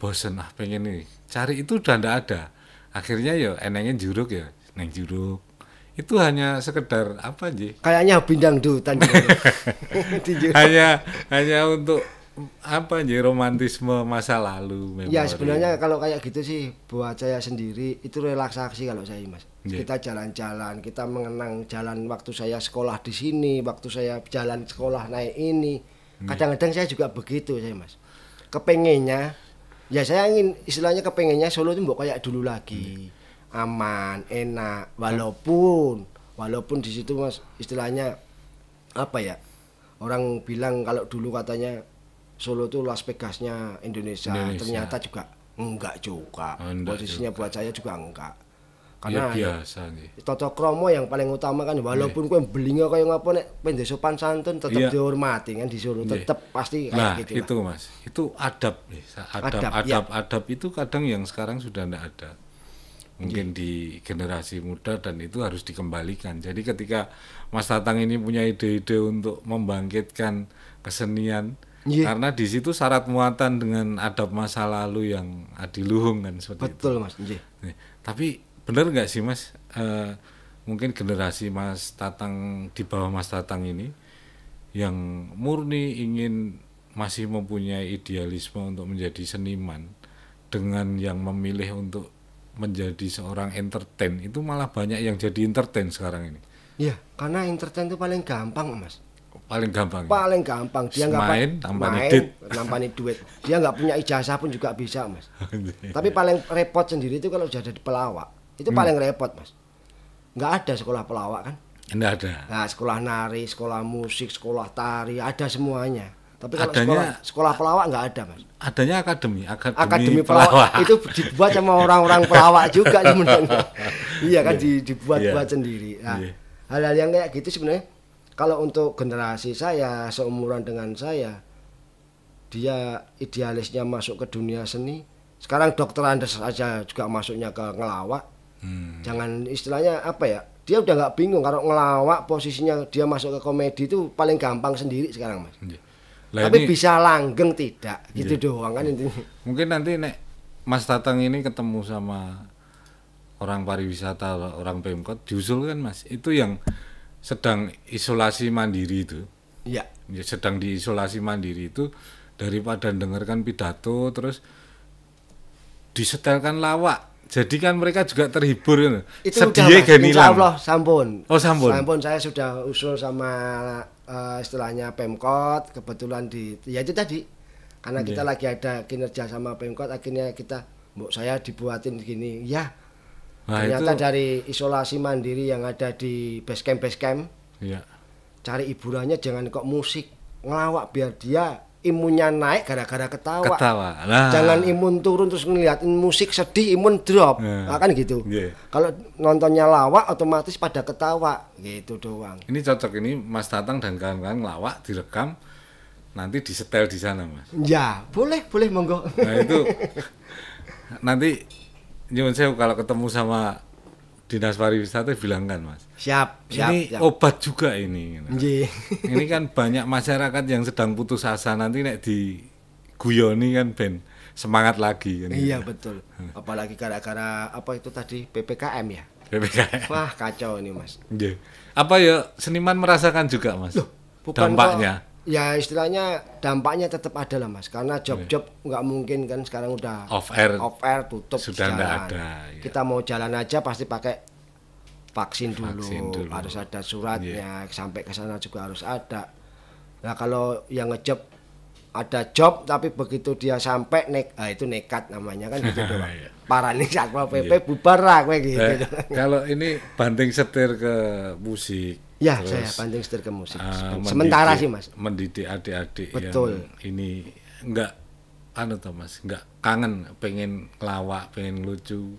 bosen pengen nih. Cari itu udah ndak ada. Akhirnya ya enengnya juruk ya, neng juruk. Itu hanya sekedar apa aja? Kayaknya bindang dutan. hanya untuk apa aja romantisme masa lalu memori. Ya sebenarnya kalau kayak gitu sih buat saya sendiri itu relaksasi kalau saya, Mas. Kita jalan-jalan, kita mengenang jalan waktu saya sekolah di sini, waktu saya jalan sekolah naik ini. Kadang-kadang saya juga begitu saya, Mas. Kepengennya ya saya ingin istilahnya kepengennya Solo itu mbok kayak dulu lagi. Aman, enak, walaupun di situ, Mas, istilahnya apa ya? Orang bilang kalau dulu katanya Solo itu Las Vegasnya Indonesia. Ternyata juga enggak juga. Posisinya juga. Buat saya juga enggak. Karena ya biasa nih. Tata krama yang paling utama kan walaupun kowe belinga kaya ngapa nek pendek sopan santun tetap dihormati kan di Solo tetap pasti kayak gitu. Nah, itu Mas. Itu adab nih. Adab itu kadang yang sekarang sudah enggak ada. Mungkin di generasi muda dan itu harus dikembalikan. Jadi ketika Mas Tatang ini punya ide-ide untuk membangkitkan kesenian karena di situ syarat muatan dengan adab masa lalu yang adiluhung kan seperti Betul, itu. Mas. Tapi benar nggak sih, Mas? Mungkin generasi Mas Tatang di bawah Mas Tatang ini yang murni ingin masih mempunyai idealisme untuk menjadi seniman dengan yang memilih untuk menjadi seorang entertain itu malah banyak yang jadi entertain sekarang ini. Iya, karena entertain itu paling gampang, Mas. Paling gampang. Paling gampang. Dia nggak main, nampani duit. Dia nggak punya ijazah pun juga bisa, Mas. Tapi paling repot sendiri itu kalau jadi pelawak. Itu paling repot, Mas. Nggak ada sekolah pelawak kan? Nggak ada. Nah, sekolah nari, sekolah musik, sekolah tari, ada semuanya. Tapi kalau Adanya- sekolah pelawak nggak ada, Mas. Adanya Akademi pelawak itu dibuat sama orang-orang pelawak juga sebenarnya. Iya kan, dibuat-buat sendiri. Nah, Iya. hal-hal yang kayak gitu sebenarnya kalau untuk generasi saya seumuran dengan saya, dia idealisnya masuk ke dunia seni. Sekarang dokter Andes aja juga masuknya ke ngelawak. Jangan istilahnya apa ya? Dia udah nggak bingung kalau ngelawak posisinya dia masuk ke komedi itu paling gampang sendiri sekarang, Mas. Iya. Lah Tapi ini bisa langgeng tidak, gitu doang kan intinya. mungkin nanti nek Mas Tatang ini ketemu sama orang pariwisata, orang Pemkot, diusulkan Mas, itu yang sedang isolasi mandiri itu, Iya. ya, sedang diisolasi mandiri itu, daripada dengarkan pidato terus disetelkan lawak, jadi kan mereka juga terhibur gitu. Itu Sedihnya udah, Mas. gak Insya hilang. Allah sampun. Oh, sampun. Sampun, saya sudah usul sama istilahnya Pemkot, kebetulan ya itu tadi. Karena kita lagi ada kinerja sama Pemkot, akhirnya saya dibuatin gini. Ya. Nah, Ternyata itu, dari isolasi mandiri yang ada di base camp, ya. cari hiburannya jangan kok musik, ngelawak biar dia imunnya naik gara-gara ketawa. Ketawa. Nah. Jangan imun turun terus ngeliatin musik sedih, imun drop. Nah, kan gitu. Yeah. Kalau nontonnya lawak otomatis pada ketawa, gitu doang. Ini cocok, ini Mas Tatang dan kawan-kawan ngelawak, direkam, nanti disetel di sana Mas. Ya, boleh monggo. Nah itu nanti nyuwun sewu kalau ketemu sama Dinas Pariwisata bilangkan Mas. Siap. Ini obat juga ini. Nggih. Ini kan banyak masyarakat yang sedang putus asa, nanti nek diguyoni kan ben semangat lagi kan. Iya betul. Apalagi gara-gara apa itu tadi PPKM ya. PPKM. Wah, kacau ini, Mas. Nggih. Apa ya seniman merasakan juga Mas? Bukan dampaknya. Ya istilahnya dampaknya tetap ada lah, Mas, karena job-job nggak mungkin kan sekarang udah Off air tutup sudah jalan. nggak ada, ya. Kita mau jalan aja pasti pakai vaksin dulu, dulu. harus ada suratnya, sampai ke sana juga harus ada. Nah kalau yang ngejob ada job tapi begitu dia sampai itu nekat namanya kan gitu doang. Iya. Parah nih Satpol PP bubar lah kayak gitu. Kalau ini banting setir ke musik. Ya, terus, saya banting setir ke musik. mendidik- Sementara sih, Mas. Mendidik adik-adik Betul. yang ini enggak Mas, enggak kangen pengen lawak, pengen lucu.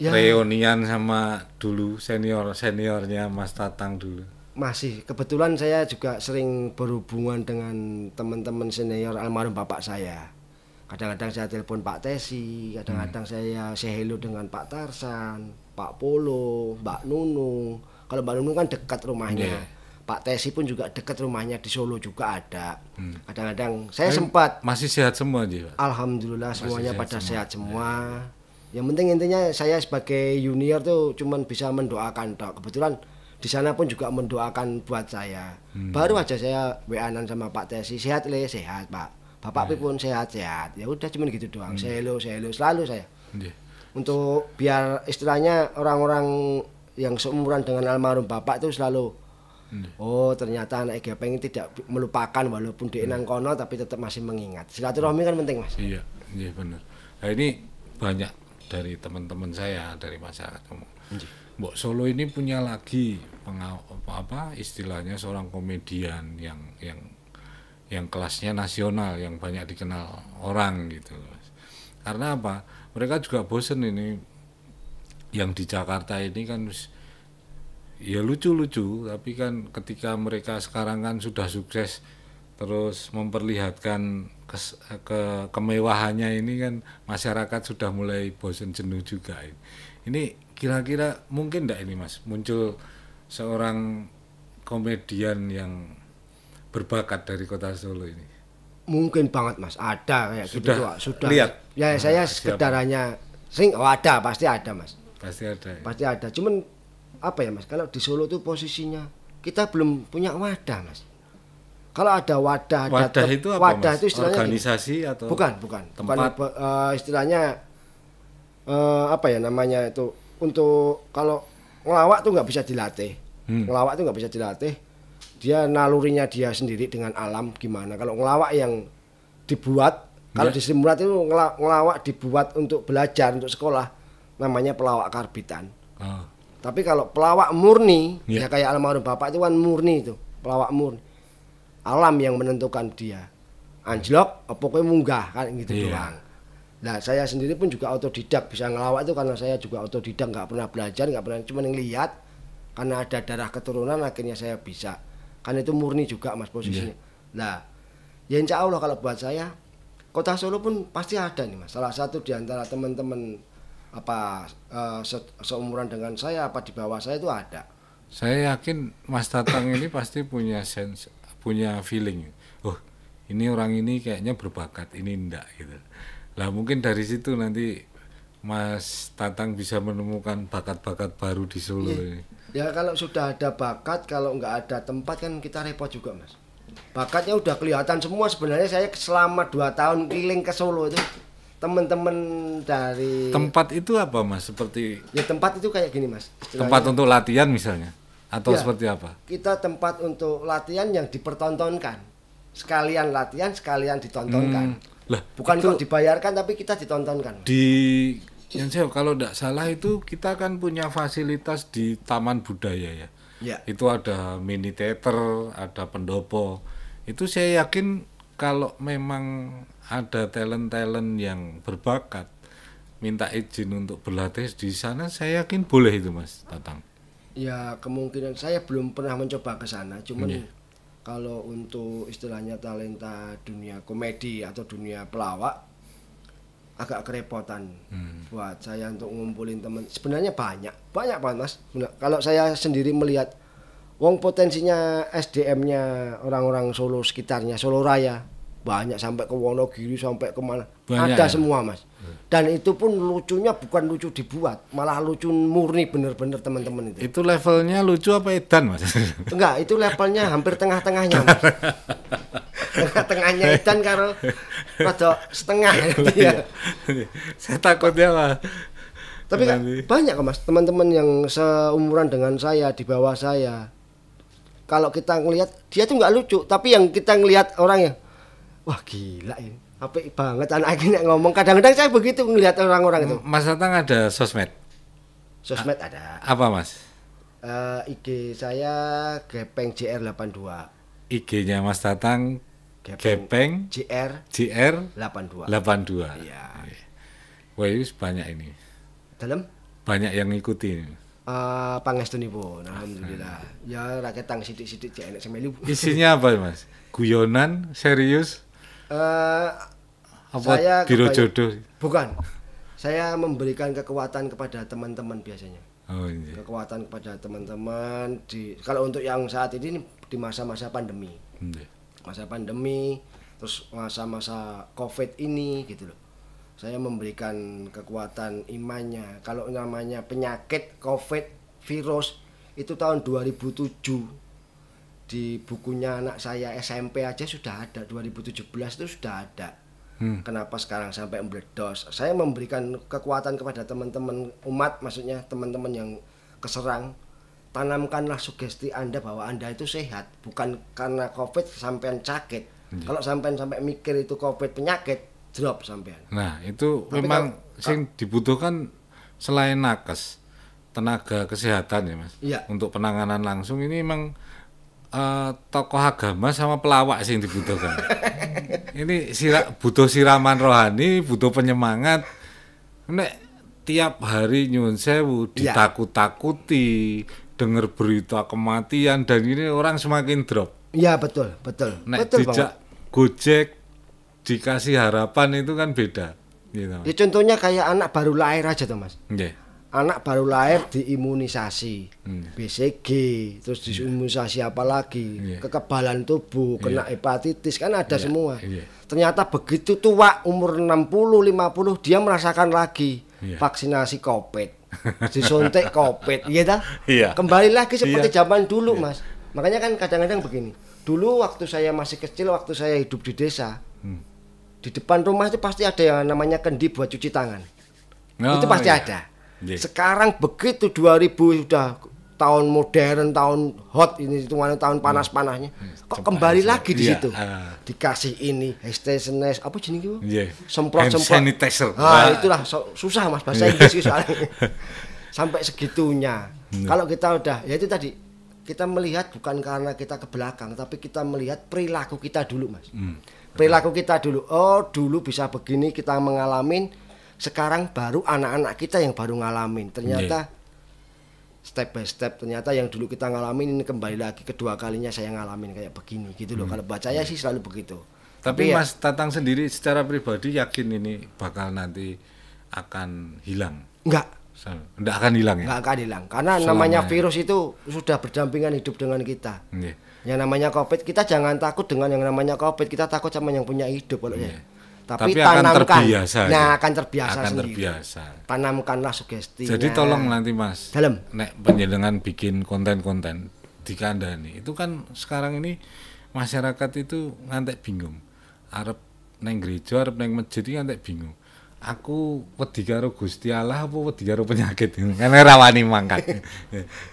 Ya. Reunian sama dulu seniornya Mas Tatang dulu. Masih kebetulan saya juga sering berhubungan dengan teman-teman senior almarhum bapak saya. Kadang-kadang saya telepon Pak Tesi, kadang-kadang saya say hello dengan Pak Tarsan, Pak Polo, Mbak Nunung. Kalau Mbak Nunung kan dekat rumahnya. Yeah. Pak Tesi pun juga dekat rumahnya di Solo juga ada. Kadang-kadang saya sempat. Masih sehat semua Ji, Pak? Alhamdulillah semuanya sehat pada semua. sehat semua. Yang penting intinya saya sebagai junior tuh cuman bisa mendoakan tok. Kebetulan di sana pun juga mendoakan buat saya. Baru aja saya WA-an sama Pak Tesi, sehat sehat Pak. Bapak pun sehat-sehat. Ya udah cuman gitu doang. Saya hello selalu saya. Nggih. Untuk biar istilahnya orang-orang yang seumuran dengan almarhum bapak itu selalu oh ternyata anak Gepeng tidak melupakan walaupun di nang kono tapi tetap masih mengingat. Silaturahmi kan penting, Mas. Iya benar. Nah ini banyak dari teman-teman saya dari masyarakat ngomong. Mbok Solo ini punya lagi istilahnya seorang komedian yang kelasnya nasional, yang banyak dikenal orang gitu. Karena apa? Mereka juga bosen ini yang di Jakarta ini kan ya lucu-lucu, tapi kan ketika mereka sekarang kan sudah sukses terus memperlihatkan kemewahannya ini kan masyarakat sudah mulai bosen jenuh juga. Ini kira-kira mungkin enggak ini Mas muncul seorang komedian yang berbakat dari kota Solo ini? Mungkin banget Mas, ada kayak gitu tuh. Sudah. Lihat. Ya saya sekedar hanya ada, pasti ada Mas. Pasti ada. Ya? Pasti ada. Cuman apa ya Mas? Kalau di Solo tuh posisinya kita belum punya wadah Mas. Kalau ada wadah itu apa wadah Mas? Itu istilahnya organisasi gini. Atau bukan tempat? Istilahnya apa ya namanya itu, untuk kalau ngelawak tuh nggak bisa dilatih. Ngelawak tuh nggak bisa dilatih. Dia nalurinya dia sendiri dengan alam gimana. Kalau ngelawak yang dibuat, kalau di simulat itu ngelawak dibuat untuk belajar, untuk sekolah, namanya pelawak karbitan. Oh. Tapi kalau pelawak murni, ya kayak almarhum bapak itu kan murni itu, pelawak murni. Alam yang menentukan dia. anjlok apa kowe munggah kan gitu Iya. doang. Nah, saya sendiri pun juga otodidak bisa ngelawak itu karena saya juga otodidak, nggak pernah belajar, nggak pernah, cuma ngelihat karena ada darah keturunan akhirnya saya bisa. Kan itu murni juga Mas posisinya. Nah, ya insya Allah kalau buat saya Kota Solo pun pasti ada nih Mas. Salah satu di antara teman-teman apa seumuran dengan saya apa di bawah saya itu ada. Saya yakin Mas Tatang ini pasti punya sense, punya feeling. Oh, ini orang ini kayaknya berbakat, ini enggak gitu. Lah mungkin dari situ nanti Mas Tatang bisa menemukan bakat-bakat baru di Solo ini. Ya kalau sudah ada bakat, kalau nggak ada tempat kan kita repot juga Mas. Bakatnya udah kelihatan semua sebenarnya. Saya selama 2 tahun keliling ke Solo itu teman-teman dari Tempat itu apa Mas? Seperti ya tempat itu kayak gini Mas. tempat untuk latihan misalnya? Atau Ya. seperti apa? Kita tempat untuk latihan yang dipertontonkan. Sekalian latihan, sekalian ditontonkan. Lah, Bukan itu kok dibayarkan tapi kita ditontonkan. di yang saya kalau tidak salah itu kita kan punya fasilitas di Taman Budaya ya. Ya. Itu ada mini teater, ada pendopo. Itu saya yakin kalau memang ada talent-talent yang berbakat minta izin untuk berlatih di sana, saya yakin boleh itu Mas Tatang. Ya kemungkinan saya belum pernah mencoba ke sana, cuman Iya. kalau untuk istilahnya talenta dunia komedi atau dunia pelawak agak kerepotan buat saya untuk ngumpulin teman. Sebenarnya banyak banget Mas. Kalau saya sendiri melihat wong potensinya SDM-nya orang-orang Solo sekitarnya, Solo Raya banyak sampai ke Wonogiri sampai kemana Banyak ada ya? semua Mas. Dan itu pun lucunya bukan lucu dibuat, malah lucu murni bener-bener teman-teman itu. Itu levelnya lucu apa edan Mas? Enggak, itu levelnya hampir tengah-tengahnya Mas. Tengah-tengahnya Edan karo rada setengah ya. Saya takutnya Mas. Tapi kan Nanti. banyak kok Mas teman-teman yang seumuran dengan saya, di bawah saya. Kalau kita ngelihat dia tuh nggak lucu, tapi yang kita ngelihat orang yang wah gila ini. Apik banget anak ini ngomong. Kadang-kadang saya begitu ngelihat orang-orang itu. Mas Tatang ada sosmed? Sosmed ada. Apa Mas? IG saya Gepeng JR82. IG-nya Mas Tatang Gepeng JR JR 82. 82. Iya. Wah, ini banyak ini. Dalam Banyak yang ngikuti. pangestunipun alhamdulillah. Ya rakyat tang sithik-sithik jek enek semelu. Isinya apa Mas? Guyonan, serius, apa Saya biro kebanyak- jodoh? Bukan. Saya memberikan kekuatan kepada teman-teman biasanya. Oh iya. Kekuatan kepada teman-teman kalau untuk yang saat ini di masa-masa pandemi. Iya. Masa pandemi, terus masa-masa Covid ini gitu loh. Saya memberikan kekuatan imannya. Kalau namanya penyakit Covid virus itu tahun 2007 di bukunya anak saya SMP aja sudah ada, 2017 itu sudah ada. Kenapa sekarang sampai meledos? Saya memberikan kekuatan kepada teman-teman umat, maksudnya teman-teman yang keserang. Tanamkanlah sugesti Anda bahwa Anda itu sehat, bukan karena Covid sampean sakit. Kalau sampai mikir itu Covid penyakit, drop sampean. Nah, itu Tapi memang sing dibutuhkan selain nakes, tenaga kesehatan ya Mas. Iya. Untuk penanganan langsung ini memang tokoh agama sama pelawak sih yang dibutuhkan. Ini butuh siraman rohani, butuh penyemangat. Nek tiap hari nyuwun sewu Iya. ditakut-takuti, dengar berita kematian dan ini orang semakin drop. Iya betul, betul. Nek Betul dijak banget. Gojek dikasih harapan itu kan beda. Gitu. Ya, contohnya kayak anak baru lahir aja tuh Mas. Nggih. Anak baru lahir diimunisasi, Hmm. BCG, terus diimunisasi apa lagi, Iya. kekebalan tubuh, kena hepatitis kan ada semua. iya. Ternyata begitu tua umur 60, 50 dia merasakan lagi Iya. vaksinasi Covid, disuntik Covid, iya dah. Iya. Kembali lagi seperti Iya. zaman dulu Mas. Makanya kan kadang-kadang begini. Dulu waktu saya masih kecil, waktu saya hidup di desa, di depan rumah itu pasti ada yang namanya kendi buat cuci tangan. Oh, Itu pasti iya. ada. Iya. Sekarang begitu 2000 sudah tahun modern, tahun hot ini hitungannya tahun panas-panasnya. Kok kembali lagi di Iya, situ? ah. Dikasih ini, hestesenes, apa jenis itu? Iya. Semprot-semprot. Hand sanitizer. Ah, Wah. itulah susah Mas bahasa Inggris soalnya. Sampai segitunya. Kalau kita udah, ya itu tadi kita melihat bukan karena kita ke belakang, tapi kita melihat perilaku kita dulu Mas. Perilaku kita dulu. Oh, dulu bisa begini kita mengalamin, sekarang baru anak-anak kita yang baru ngalamin. Ternyata step by step, ternyata yang dulu kita ngalamin ini kembali lagi kedua kalinya saya ngalamin kayak begini gitu loh. Kalau buat saya sih selalu begitu. Tapi ya, Mas Tatang sendiri secara pribadi yakin ini bakal nanti akan hilang? enggak akan hilang ya? enggak akan hilang. Karena Selama namanya ya. virus itu sudah berdampingan hidup dengan kita. Iya. Yang namanya COVID, kita jangan takut dengan yang namanya COVID, kita takut sama yang punya hidup kalau ya. Tapi akan tanamkan, terbiasa. nah akan terbiasa akan sendiri. terbiasa. Tanamkanlah sugestinya. Jadi tolong nanti Mas, Dalam. nek panjenengan bikin konten-konten dikandani, itu kan sekarang ini masyarakat itu ngantek bingung. Arep neng gereja, arep neng masjid iki ngantek bingung. Aku wedi karo Gusti Allah apa wedi karo penyakit? Kan rawani mangkat.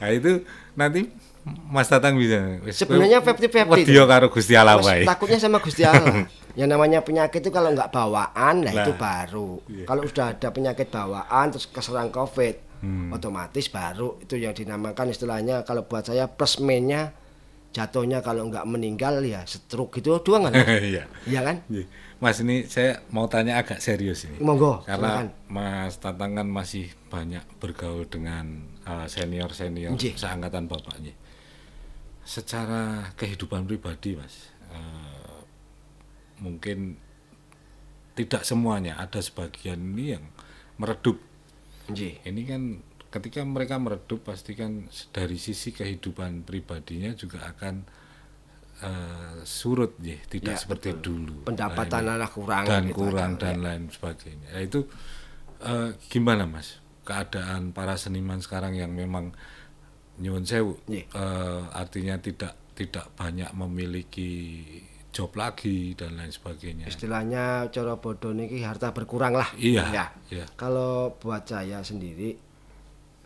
Nah itu nanti Mas Tatang bisa. Sebenarnya 50-50 wedi karo Gusti Allah wae. Takutnya sama Gusti Allah. Yang namanya penyakit itu kalau nggak bawaan, itu baru. Iya. Kalau sudah ada penyakit bawaan terus keserang COVID, otomatis baru itu yang dinamakan istilahnya kalau buat saya plus minusnya jatuhnya kalau nggak meninggal ya stroke gitu doang kan? Iya. Iya kan? Mas ini saya mau tanya agak serius ini. Monggo. Karena silakan. Mas Tatang kan masih banyak bergaul dengan senior-senior Nggih. seangkatan bapaknya. Secara kehidupan pribadi Mas, mungkin tidak semuanya, ada sebagian ini yang meredup. Nggih. Ini kan ketika mereka meredup pasti kan dari sisi kehidupan pribadinya juga akan surut ya, tidak Ya, seperti betul. dulu. Pendapatan Nah, ini anak kurang dan gitu kurang aja, dan ya. lain sebagainya. Nah, itu gimana Mas keadaan para seniman sekarang yang memang nyuwun sewu, Iya. artinya tidak banyak memiliki job lagi dan lain sebagainya. Istilahnya cara bodoh niki harta berkurang lah. Iya, Ya. iya. Kalau buat saya sendiri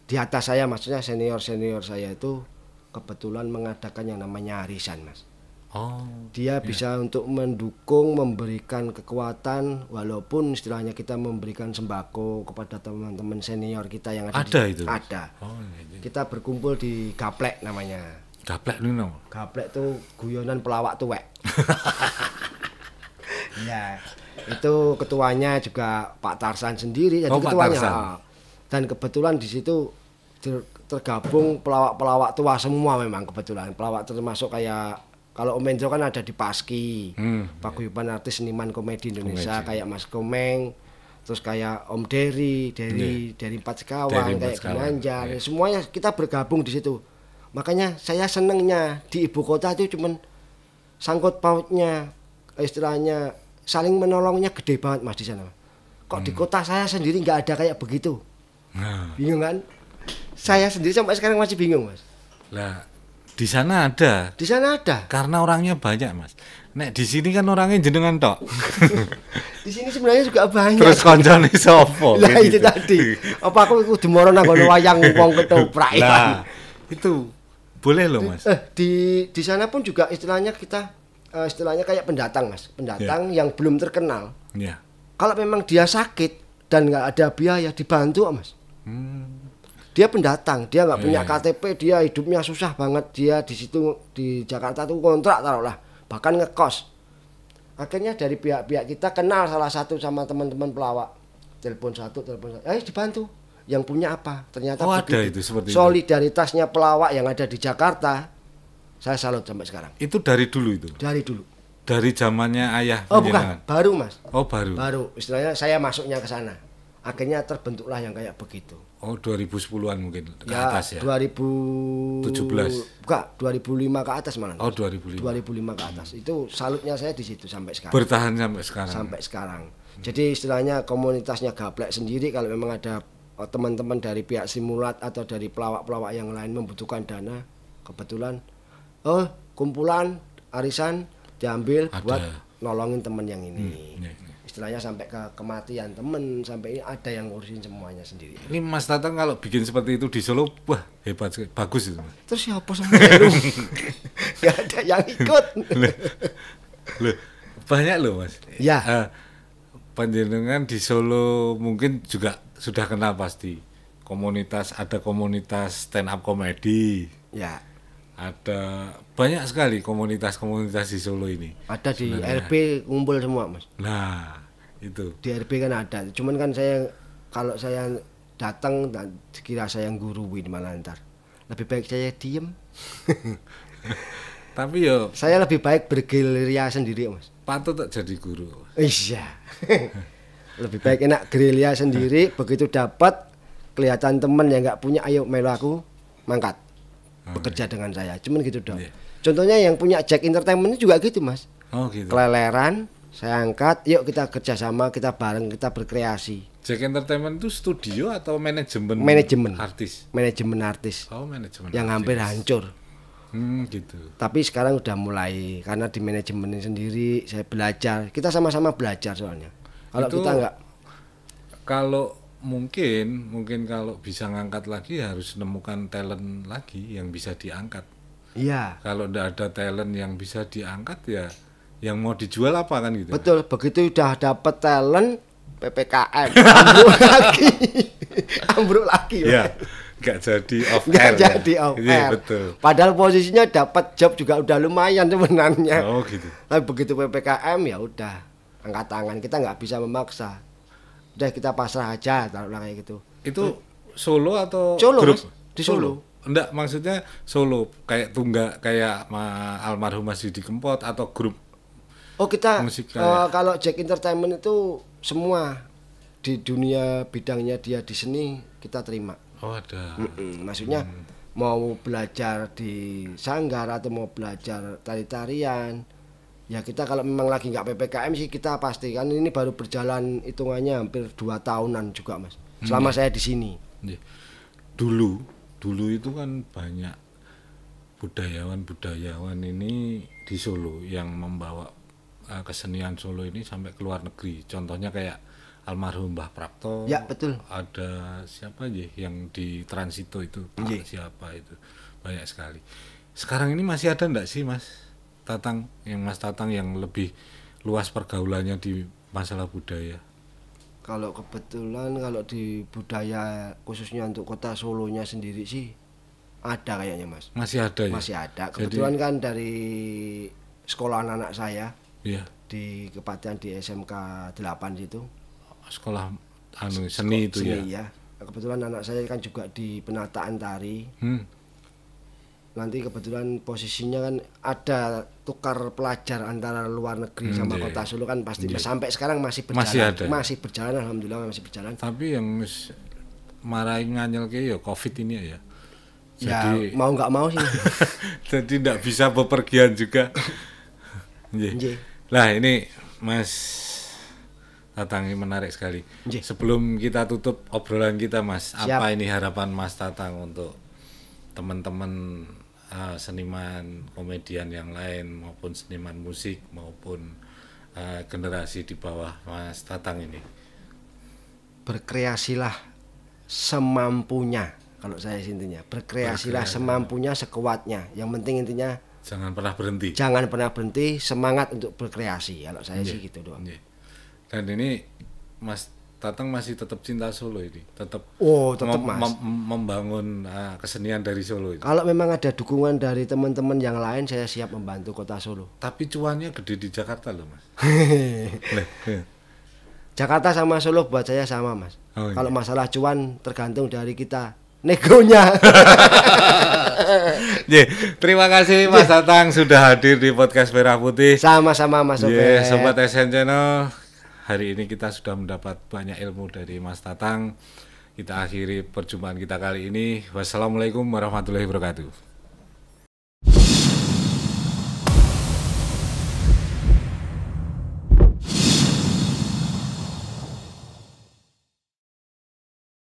di atas saya maksudnya senior-senior saya itu kebetulan mengadakan yang namanya arisan, Mas. Oh, Dia bisa untuk mendukung, memberikan kekuatan walaupun istilahnya kita memberikan sembako kepada teman-teman senior kita yang ada ada itu. Ada. Oh, iya. Kita berkumpul di gaplek namanya. Gaplek nih no. Gaplek tuh guyonan pelawak tuwek. Ya, itu ketuanya juga Pak Tarsan sendiri jadi Oh, Pak ketuanya. Tarsan. Dan kebetulan di situ tergabung pelawak-pelawak tua semua memang kebetulan. Pelawak termasuk kayak kalau Om Endro kan ada di Paski, Paguyuban Artis Seniman Komedi Indonesia, kayak Mas Komeng, terus kayak Om Dery dari Empat Sekawan, Dari Empat kayak Sekawan, Ginanjar, iya. semuanya kita bergabung di situ. Makanya saya senengnya di ibu kota itu cuman sangkut pautnya, istilahnya saling menolongnya gede banget Mas di sana. Kok di kota saya sendiri nggak ada kayak begitu? Nah, Bingung kan? Saya sendiri sampai sekarang masih bingung Mas. lah di sana ada. Di sana ada. Karena orangnya banyak Mas. Nek di sini kan orangnya jenengan tok. Di sini sebenarnya juga banyak. Terus koncone sapa? Lah Kayak itu gitu. tadi. Apa aku kudu moro nang ngono wayang wong ketoprak ya. Lah, itu boleh loh Mas. Di sana pun juga istilahnya kita istilahnya kayak pendatang Mas. Pendatang yang belum terkenal. Ya. Kalau memang dia sakit dan nggak ada biaya dibantu Mas. Dia pendatang, dia nggak punya Iya. KTP, dia hidupnya susah banget. Dia di situ di Jakarta tuh kontrak taruhlah, bahkan ngekos. Akhirnya dari pihak-pihak kita kenal salah satu sama teman-teman pelawak. Telepon satu, dibantu. Yang punya apa? Ternyata Oh, begitu. ada itu seperti itu. Solidaritasnya pelawak yang ada di Jakarta, saya salut sampai sekarang. Itu dari dulu itu. Dari dulu. Dari zamannya ayah Oh panjenengan. bukan, baru Mas. Oh, baru. Baru, istilahnya saya masuknya ke sana. Akhirnya terbentuklah yang kayak begitu. Oh, 2010-an mungkin ke Ya, atas ya. 2017. Enggak, 2005 ke atas malah. Oh, 2005. 2005 ke atas. Itu salutnya saya di situ sampai sekarang. Bertahan sampai sekarang. Sampai sekarang. Jadi istilahnya komunitasnya Gaplek sendiri kalau memang ada teman-teman dari pihak Simulat atau dari pelawak-pelawak yang lain membutuhkan dana, kebetulan kumpulan arisan diambil Ada. buat nolongin teman yang ini. Iya. Istilahnya sampai ke kematian temen, sampai ini ada yang ngurusin semuanya sendiri. Ini Mas Tatang kalau bikin seperti itu di Solo, wah hebat sekali. Bagus itu Mas. Terus siapa semuanya lu? Gak ada yang ikut. Loh, banyak loh Mas. Ya. Panjenengan di Solo mungkin juga sudah kenal pasti. Ada komunitas stand up comedy. Ya. ada banyak sekali komunitas-komunitas di Solo ini. Ada di Sebenarnya. RB kumpul semua, Mas. Nah, itu. Di RB kan ada. Cuman kan kalau saya datang dan kira saya gurui di mana ntar. Lebih baik saya diem. Tapi yo Saya lebih baik bergerilya sendiri, Mas. patut tak jadi guru. Iya. Lebih baik enak gerilya sendiri, begitu dapat kelihatan teman yang nggak punya, ayo melu aku mangkat. Bekerja dengan saya. Cuman gitu dong. Iya. Contohnya yang punya Jack Entertainment juga gitu, Mas. Oh gitu. Keleleran, saya angkat, yuk kita kerjasama, kita bareng, kita berkreasi. Jack Entertainment itu studio atau manajemen? Manajemen. Artis. Manajemen artis Oh, manajemen. yang artis. hampir hancur. Gitu. Tapi sekarang udah mulai, karena di manajemen sendiri saya belajar. Kita sama-sama belajar soalnya. Kalau Itu kita nggak, Kalau mungkin kalau bisa ngangkat lagi harus nemukan talent lagi yang bisa diangkat. iya. Kalau ndak ada talent yang bisa diangkat ya yang mau dijual apa kan gitu. Betul, begitu udah dapet talent PPKM ambruk lagi. Ambruk lagi. Ya, nggak jadi off Nggak air. jadi ya. off Iya, air. betul. Padahal posisinya dapat job juga udah lumayan sebenarnya. Oh gitu. Tapi begitu PPKM ya udah angkat tangan, kita nggak bisa memaksa. Udah kita pasrah aja, taruhlah kayak gitu. Itu solo atau Solo, grup? Mas. Di Solo. Enggak, maksudnya solo kayak tunggak kayak almarhum Mas Didi Kempot atau grup. Oh kita Musik kayak- kalau Jack Entertainment itu semua di dunia bidangnya dia di seni kita terima. Oh ada. Maksudnya mau belajar di sanggar atau mau belajar tari-tarian, ya kita kalau memang lagi nggak PPKM sih kita pasti kan ini baru berjalan hitungannya hampir 2 tahunan juga, Mas. Selama saya di sini. Iya. Dulu itu kan banyak budayawan ini di Solo yang membawa kesenian Solo ini sampai ke luar negeri. Contohnya kayak almarhum Mbah Prapto. Ya, betul. Ada siapa aja yang di Transito itu, Pak Iya. siapa itu. Banyak sekali. Sekarang ini masih ada enggak sih Mas Mas Tatang yang lebih luas pergaulannya di masalah budaya? Kalau kebetulan kalau di budaya khususnya untuk kota Solonya sendiri sih ada kayaknya, Mas. Masih ada ya? Masih ada. Jadi- Kebetulan kan dari sekolah anak saya Iya. di Kepatihan di SMK 8 situ. Sekolah seni itu Seni, ya. ya. Kebetulan anak saya kan juga di penataan tari. Nanti kebetulan posisinya kan ada tukar pelajar antara luar negeri sama iya. kota Solo kan pasti sampai sekarang masih berjalan. Masih ada. Masih berjalan, alhamdulillah masih berjalan. Tapi yang marahin nganyel ya Covid ini ya. Ya Jadi mau nggak mau sih. jadi tidak bisa bepergian juga. Nggih. Nggih. Lah ini Mas Tatang ini menarik sekali. Nggih. Sebelum kita tutup obrolan kita Mas, Siap. apa ini harapan Mas Tatang untuk teman-teman seniman komedian yang lain maupun seniman musik maupun generasi di bawah Mas Tatang ini? Berkreasilah semampunya, kalau saya intinya. Berkreasilah semampunya, sekuatnya. Yang penting intinya Jangan pernah berhenti. jangan pernah berhenti, semangat untuk berkreasi. Kalau saya sih gitu doang. Nggih. Dan ini Mas Tatang masih tetap cinta Solo ini, tetap Oh, tetap, Mas. membangun kesenian dari Solo itu. Kalau memang ada dukungan dari teman-teman yang lain, saya siap membantu kota Solo. Tapi cuannya gede di Jakarta loh Mas. Lah, Jakarta sama Solo buat saya sama, Mas. Oh, iya. Kalau masalah cuan tergantung dari kita negonya. Terima kasih Mas Tatang sudah hadir di podcast Merah Putih. Sama-sama, Mas Obed. Sobat SN Channel, hari ini kita sudah mendapat banyak ilmu dari Mas Tatang. Kita akhiri perjumpaan kita kali ini. Wassalamualaikum warahmatullahi wabarakatuh.